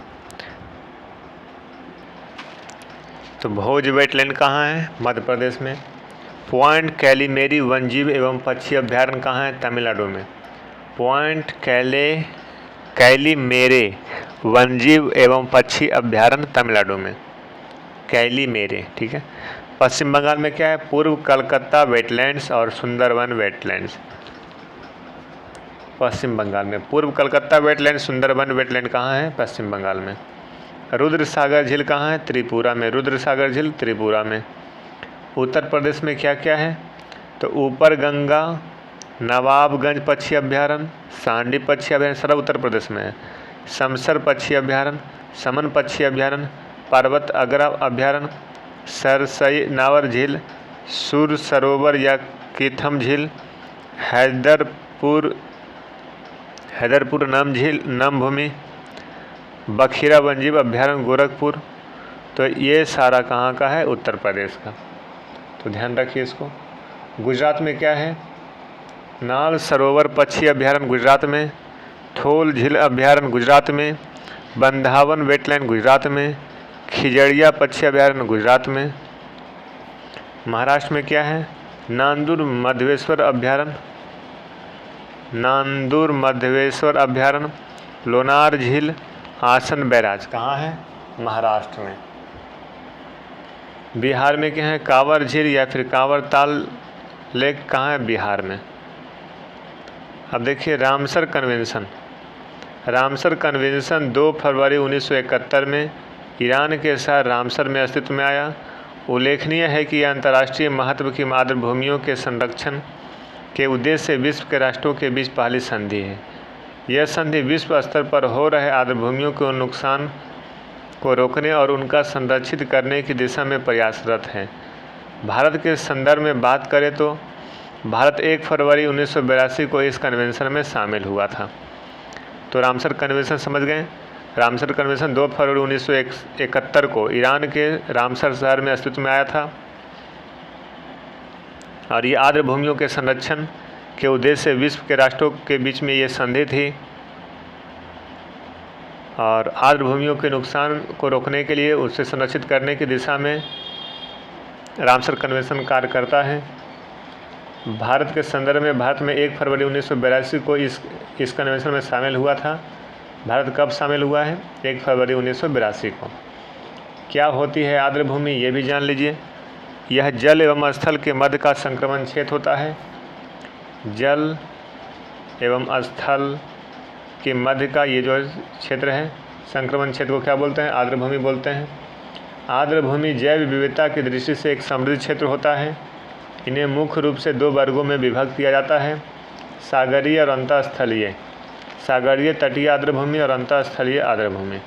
तो भोज वेटलैंड कहाँ है, मध्य प्रदेश में। पॉइंट कैलीमेरी वन्यजीव एवं पक्षी अभ्यारण्य कहाँ है, तमिलनाडु में। पॉइंट कैलीमेरे वन्यजीव एवं पक्षी अभ्यारण्य तमिलनाडु में, कैलीमेरे। ठीक है। पश्चिम बंगाल में क्या है, पूर्व कलकत्ता वेटलैंड्स और सुंदरवन वेटलैंड्स। पश्चिम बंगाल में पूर्व कलकत्ता वेटलैंड, सुंदरवन वेटलैंड कहाँ है, पश्चिम बंगाल में। रुद्र सागर झील कहाँ है, त्रिपुरा में। रुद्र सागर झील त्रिपुरा में। उत्तर प्रदेश में क्या क्या है, तो ऊपर गंगा, नवाबगंज पक्षी अभ्यारण्य, सांडी पक्षी अभ्यारण्य सारा उत्तर प्रदेश में है। समसर पक्षी अभ्यारण्य, समन पक्षी अभ्यारण्य, पर्वत अगरा अभ्यारण्य, सरसई नावर झील, सुर सरोवर या कीथम झील, हैदरपुर नम झील नम भूमि, बखीरा वन्यजीव अभ्यारण्य गोरखपुर। तो ये सारा कहाँ का है, उत्तर प्रदेश का। तो ध्यान रखिए इसको। गुजरात में क्या है, नाल सरोवर पक्षी अभ्यारण्य गुजरात में, थोल झील अभ्यारण्य गुजरात में, बंधावन वेटलैंड गुजरात में, खिजड़िया पक्षी अभ्यारण्य गुजरात में। महाराष्ट्र में क्या है, नांदूर मध्वेश्वर अभ्यारण्य, नांदूर मध्वेश्वर अभ्यारण्य, लोनार झील, आसन बैराज कहाँ है, महाराष्ट्र में। बिहार में क्या है, कांवर झील या फिर कांवर ताल लेक कहाँ है, बिहार में। अब देखिए रामसर कन्वेंशन। रामसर कन्वेंशन 2 फरवरी 1971 में ईरान के शहर रामसर में अस्तित्व में आया। उल्लेखनीय है कि यह अंतर्राष्ट्रीय महत्व की आर्द्रभूमियों के संरक्षण के उद्देश्य से विश्व के राष्ट्रों के बीच पहली संधि है। यह संधि विश्व स्तर पर हो रहे आर्द्रभूमियों के नुकसान को रोकने और उनका संरक्षित करने की दिशा में प्रयासरत है। भारत के संदर्भ में बात करें तो भारत 1 फरवरी 1982 को इस कन्वेंशन में शामिल हुआ था। तो रामसर कन्वेंशन समझ गए। रामसर कन्वेंशन 2 फरवरी 1971 को ईरान के रामसर शहर में अस्तित्व में आया था और ये आर्द्रभूमियों के संरक्षण के उद्देश्य से विश्व के राष्ट्रों के बीच में ये संधि थी और आर्द्रभूमियों के नुकसान को रोकने के लिए उसे संरक्षित करने की दिशा में रामसर कन्वेंशन कार्य करता है। भारत के संदर्भ में भारत में 1 फरवरी 1982 को इस कन्वेंशन में शामिल हुआ था। भारत कब शामिल हुआ है, 1 फरवरी 1982 को। क्या होती है आर्द्रभूमि, ये भी जान लीजिए। यह जल एवं स्थल के मध्य का संक्रमण क्षेत्र होता है। जल एवं स्थल के मध्य का ये जो क्षेत्र है, संक्रमण क्षेत्र को क्या बोलते हैं, आर्द्रभूमि बोलते हैं। आर्द्र भूमि जैव विविधता की दृष्टि से एक समृद्ध क्षेत्र होता है। इन्हें मुख्य रूप से 2 वर्गों में विभक्त किया जाता है, सागरीय और अंतःस्थलीय। सागरीय तटीय आर्द्र भूमि और अंतःस्थलीय आर्द्र भूमि।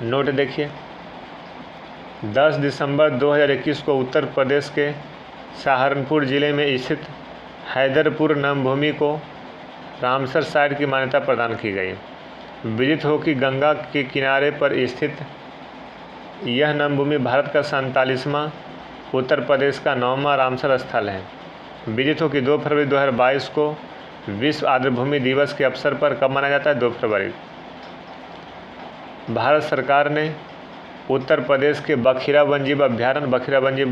नोट देखिए, 10 दिसंबर 2021 को उत्तर प्रदेश के सहारनपुर जिले में स्थित हैदरपुर नमभूमि को रामसर साइट की मान्यता प्रदान की गई। विदित हो कि गंगा के किनारे पर स्थित यह नमभूमि भारत का 47वां, उत्तर प्रदेश का 9वां रामसर स्थल है। विदित हो कि 2 फरवरी 2022 को विश्व आर्द्रभूमि दिवस के अवसर पर कब मनाया जाता है? 2 फरवरी। भारत सरकार ने उत्तर प्रदेश के बखिरा वन्यजीव अभ्यारण्य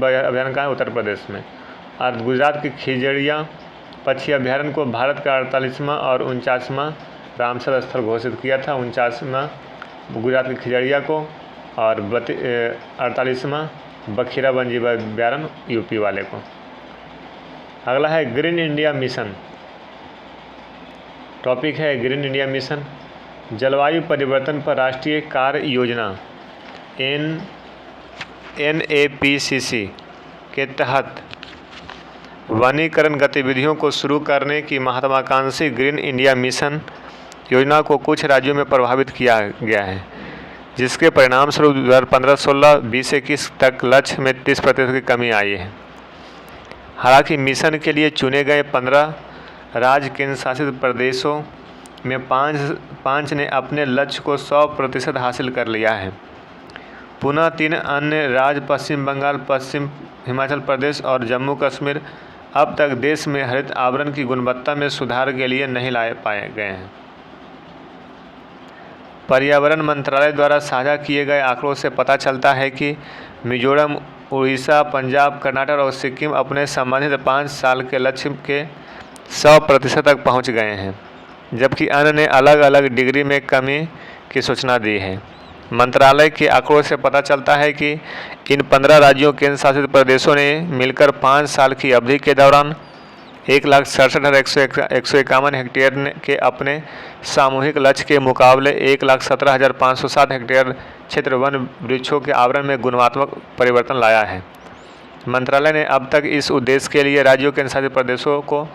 कहाँ है? उत्तर प्रदेश में। और गुजरात की खिजड़िया पक्षी अभ्यारण्य को भारत का 48वां और 49वां रामसर स्थल घोषित किया था। 49वां गुजरात की खिजड़िया को और 48वां बखिरा वन्यजीव अभ्यारण्य यूपी वाले को। अगला है ग्रीन इंडिया मिशन। टॉपिक है ग्रीन इंडिया मिशन। जलवायु परिवर्तन पर राष्ट्रीय कार्य योजना NAPCC के तहत वनीकरण गतिविधियों को शुरू करने की महत्वाकांक्षी ग्रीन इंडिया मिशन योजना को कुछ राज्यों में प्रभावित किया गया है, जिसके परिणामस्वरूप 2015-16, 2021 तक लक्ष्य में 30% की कमी आई है। हालांकि मिशन के लिए चुने गए 15 राज्य केंद्र शासित प्रदेशों में 5 ने अपने लक्ष्य को 100% हासिल कर लिया है। पुनः 3 अन्य राज्य पश्चिम बंगाल, पश्चिम हिमाचल प्रदेश और जम्मू कश्मीर अब तक देश में हरित आवरण की गुणवत्ता में सुधार के लिए नहीं लाए पाए गए हैं। पर्यावरण मंत्रालय द्वारा साझा किए गए आंकड़ों से पता चलता है कि मिजोरम, उड़ीसा, पंजाब, कर्नाटक और सिक्किम अपने संबंधित 5 साल के लक्ष्य के 100% तक पहुंच गए हैं, जबकि अन्य ने अलग अलग डिग्री में कमी की सूचना दी है। मंत्रालय के आंकड़ों से पता चलता है कि इन 15 राज्यों केंद्र शासित प्रदेशों ने मिलकर 5 साल की अवधि के दौरान 1,67,151 हेक्टेयर के अपने सामूहिक लक्ष्य के मुकाबले 1,17,507 हेक्टेयर क्षेत्र वन वृक्षों के आवरण में गुणात्मक परिवर्तन लाया है। मंत्रालय ने अब तक इस उद्देश्य के लिए राज्यों केंद्र शासित प्रदेशों को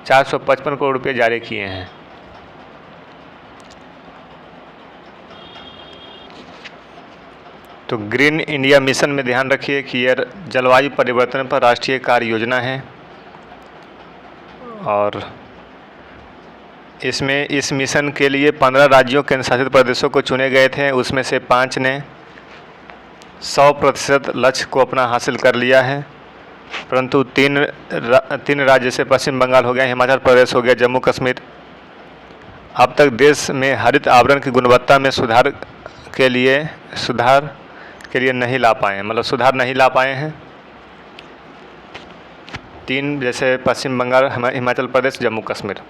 455 करोड़ रुपये जारी किए हैं। तो ग्रीन इंडिया मिशन में ध्यान रखिए कि यह जलवायु परिवर्तन पर राष्ट्रीय कार्य योजना है और इसमें इस मिशन के लिए 15 राज्यों केंद्र शासित प्रदेशों को चुने गए थे। उसमें से 5 ने 100% लक्ष्य को अपना हासिल कर लिया है, परंतु 3 राज्य जैसे पश्चिम बंगाल हो गया, हिमाचल प्रदेश हो गया, जम्मू कश्मीर अब तक देश में हरित आवरण की गुणवत्ता में सुधार के लिए नहीं ला पाए, मतलब सुधार नहीं ला पाए हैं। 3 जैसे पश्चिम बंगाल, हिमाचल प्रदेश, जम्मू कश्मीर,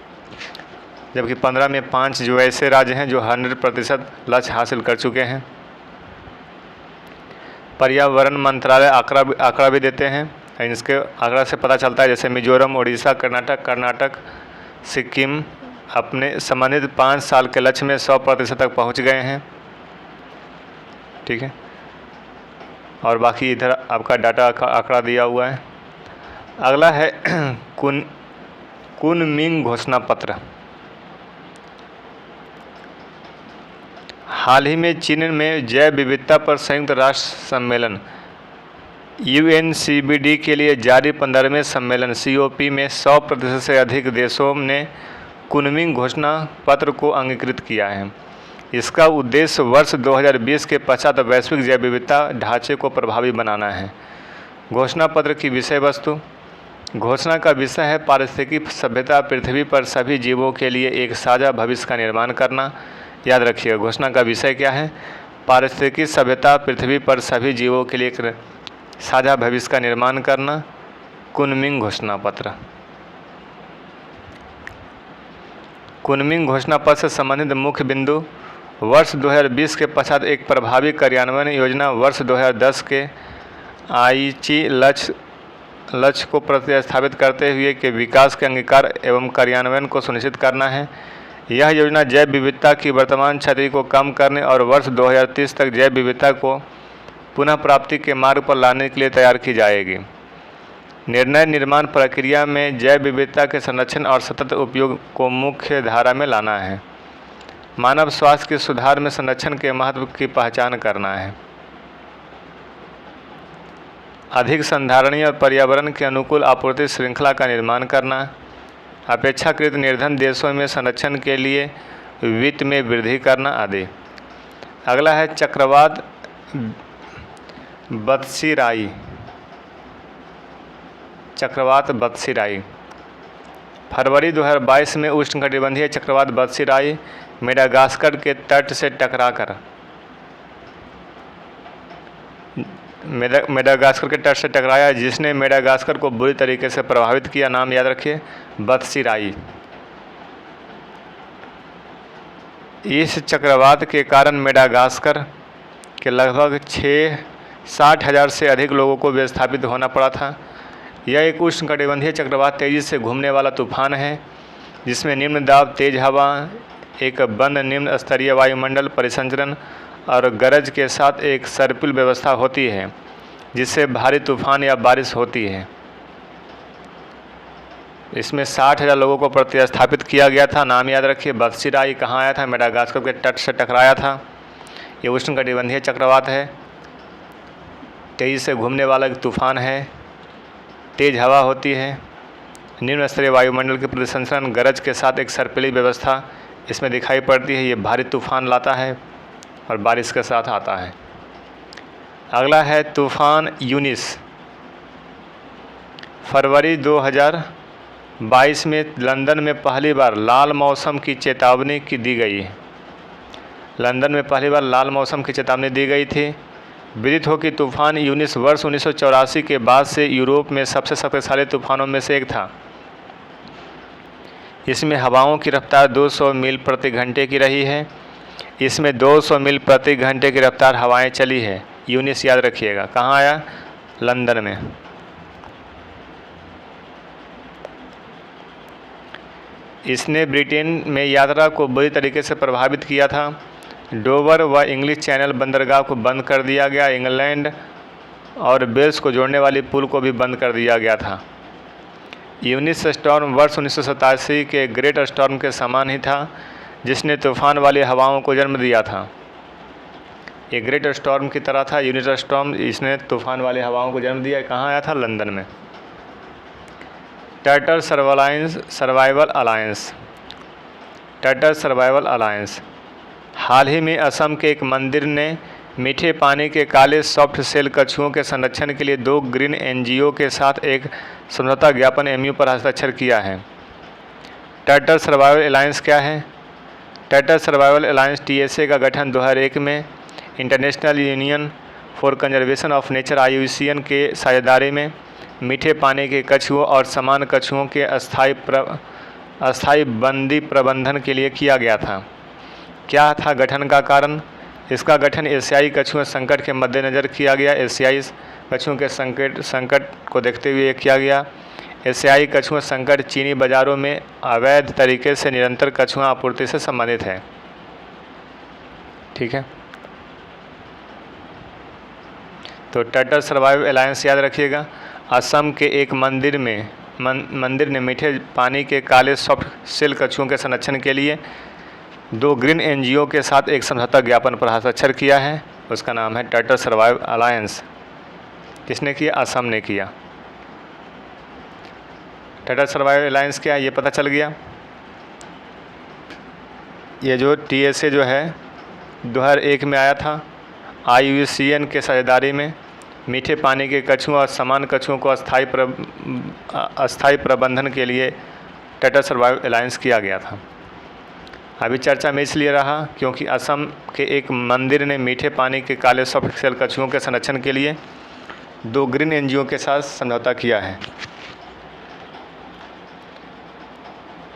जबकि 15 में 5 जो ऐसे राज्य हैं जो 100% लक्ष्य हासिल कर चुके हैं। पर्यावरण मंत्रालय आंकड़ा भी देते हैं। इसके आंकड़ा से पता चलता है जैसे मिजोरम, उड़ीसा, कर्नाटक, सिक्किम अपने संबंधित 5 साल के लक्ष्य में 100% तक पहुंच गए हैं। ठीक है, और बाकी इधर आपका डाटा आंकड़ा दिया हुआ है। अगला है कुनमिंग घोषणा पत्र। हाल ही में चीन में जैव विविधता पर संयुक्त राष्ट्र सम्मेलन UNCBD के लिए जारी 15वें सम्मेलन COP में 100% से अधिक देशों ने कुनमिंग घोषणा पत्र को अंगीकृत किया है। इसका उद्देश्य वर्ष 2020 के पश्चात वैश्विक जैव विविधता ढांचे को प्रभावी बनाना है। घोषणा पत्र की विषय वस्तु। घोषणा का विषय है पारिस्थितिकी सभ्यता पृथ्वी पर सभी जीवों के लिए एक साझा भविष्य का निर्माण करना। याद रखिएगा, घोषणा का विषय क्या है? पारिस्थितिकी सभ्यता पृथ्वी पर सभी जीवों के लिए एक साझा भविष्य का निर्माण करना। कुनमिंग घोषणा पत्र। कुनमिंग घोषणा पत्र से संबंधित मुख्य बिंदु: वर्ष 2020 के पश्चात एक प्रभावी कार्यान्वयन योजना, वर्ष 2010 के आईची लक्ष्य को प्रतिस्थापित करते हुए के विकास के अंगीकार एवं कार्यान्वयन को सुनिश्चित करना है। यह योजना जैव विविधता की वर्तमान क्षति को कम करने और वर्ष 2030 तक जैव विविधता को पुनः प्राप्ति के मार्ग पर लाने के लिए तैयार की जाएगी। निर्णय निर्माण प्रक्रिया में जैव विविधता के संरक्षण और सतत उपयोग को मुख्य धारा में लाना है। मानव स्वास्थ्य के सुधार में संरक्षण के महत्व की पहचान करना है। अधिक संधारणीय और पर्यावरण के अनुकूल आपूर्ति श्रृंखला का निर्माण करना। अपेक्षाकृत निर्धन देशों में संरक्षण के लिए वित्त में वृद्धि करना आदि। अगला है चक्रवात बत्सीराई। चक्रवात बत्सीराई फरवरी 2022 में उष्णकटिबंधीय चक्रवात बत्सीराई मेडागास्कर के तट से टकराया, जिसने मेडागास्कर को बुरी तरीके से प्रभावित किया। नाम याद रखिए, बत्सीराई। इस चक्रवात के कारण मेडागास्कर के लगभग 60,000 से अधिक लोगों को विस्थापित होना पड़ा था। यह एक उष्णकटिबंधीय चक्रवात तेज़ी से घूमने वाला तूफान है, जिसमें निम्न दाब, तेज हवा, एक बंद निम्न स्तरीय वायुमंडल परिसंचरण और गरज के साथ एक सर्पिल व्यवस्था होती है, जिससे भारी तूफान या बारिश होती है। इसमें 60,000 लोगों को प्रतिस्थापित किया गया था। नाम याद रखिए, बत्सीराई कहाँ आया था? मेडागास्कर के तट से टकराया था। ये उष्णकटिबंधीय चक्रवात है, तेज़ी से घूमने वाला एक तूफान है, तेज़ हवा होती है, निम्न स्तरीय वायुमंडल के परिसंचरण, गरज के साथ एक सर्पिली व्यवस्था इसमें दिखाई पड़ती है। ये भारी तूफान लाता है और बारिश के साथ आता है। अगला है तूफान यूनिस। फरवरी 2022 में लंदन में पहली बार लाल मौसम की चेतावनी दी गई। लंदन में पहली बार लाल मौसम की चेतावनी दी गई थी। विदित हो कि तूफान यूनिस वर्ष 1984 के बाद से यूरोप में सबसे शक्तिशाली तूफानों में से एक था। इसमें हवाओं की रफ्तार 200 मील प्रति घंटे की रही है। इसमें 200 मील प्रति घंटे की रफ्तार हवाएं चली है। यूनिस याद रखिएगा। कहाँ आया? लंदन में। इसने ब्रिटेन में यात्रा को बुरी तरीके से प्रभावित किया था। डोवर व इंग्लिश चैनल बंदरगाह को बंद कर दिया गया। इंग्लैंड और वेल्स को जोड़ने वाली पुल को भी बंद कर दिया गया था। यूनिस स्टॉर्म वर्ष 1987 के ग्रेट स्टॉर्म के समान ही था, जिसने तूफान वाली हवाओं को जन्म दिया था। ये ग्रेट स्टॉर्म की तरह था यूनिस स्टॉर्म, इसने तूफान वाली हवाओं को जन्म दिया। कहाँ आया था? लंदन में। Turtle Survival Alliance. Turtle Survival Alliance हाल ही में असम के एक मंदिर ने मीठे पानी के काले सॉफ्ट सेल कछुओं के संरक्षण के लिए 2 ग्रीन एनजीओ के साथ एक समझौता ज्ञापन एमयू पर हस्ताक्षर किया है। टर्टल सर्वाइवल अलायंस क्या है? टर्टल सर्वाइवल अलायंस टीएसए का गठन 2001 में international union for conservation of nature IUCN के साझेदारी में मीठे पानी के कछुओं और समान कछुओं के अस्थायी बंदी प्रबंधन के लिए किया गया था। क्या था गठन का कारण? इसका गठन एशियाई कछुआ संकट के मद्देनज़र किया गया। एशियाई कछुओं के संकट को देखते हुए किया गया। एशियाई कछुआ संकट चीनी बाज़ारों में अवैध तरीके से निरंतर कछुआ आपूर्ति से संबंधित है। ठीक है, तो टर्टल सर्वाइवल अलायंस याद रखिएगा। असम के एक मंदिर ने मीठे पानी के काले सॉफ्ट सेल कछुओं के संरक्षण के लिए 2 ग्रीन एनजीओ के साथ एक समझौता ज्ञापन पर हस्ताक्षर किया है। उसका नाम है टर्टल सर्वाइवल अलायंस। किसने किया? असम ने किया। टर्टल सर्वाइवल अलायंस क्या है ये पता चल गया। ये जो टीएसए जो है 2001 में आया था, IUCN के साझेदारी में मीठे पानी के कछुओं और समान कछुओं को अस्थायी प्रबंधन के लिए टर्टल सर्वाइवल अलायंस किया गया था। अभी चर्चा में इसलिए रहा क्योंकि असम के एक मंदिर ने मीठे पानी के काले सॉफ्ट सेल कछुओं के संरक्षण के लिए 2 ग्रीन एनजीओ के साथ समझौता किया है।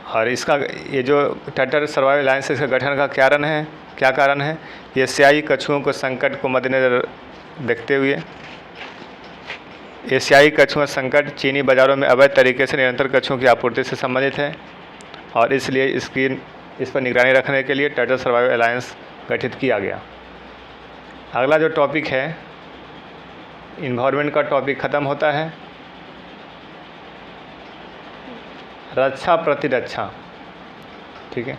और इसका ये जो टर्टल सर्वाइवल अलायंस इसका गठन का क्या कारण है? ये एशियाई कछुओं को संकट को मद्देनज़र देखते हुए एशियाई कछुआ संकट चीनी बाज़ारों में अवैध तरीके से निरंतर कछुओं की आपूर्ति से संबंधित है और इसलिए इस पर निगरानी रखने के लिए टर्टल सर्वाइवल अलायंस गठित किया गया। अगला जो टॉपिक है इन्वायरमेंट का टॉपिक ख़त्म होता है। रक्षा प्रतिरक्षा, ठीक है।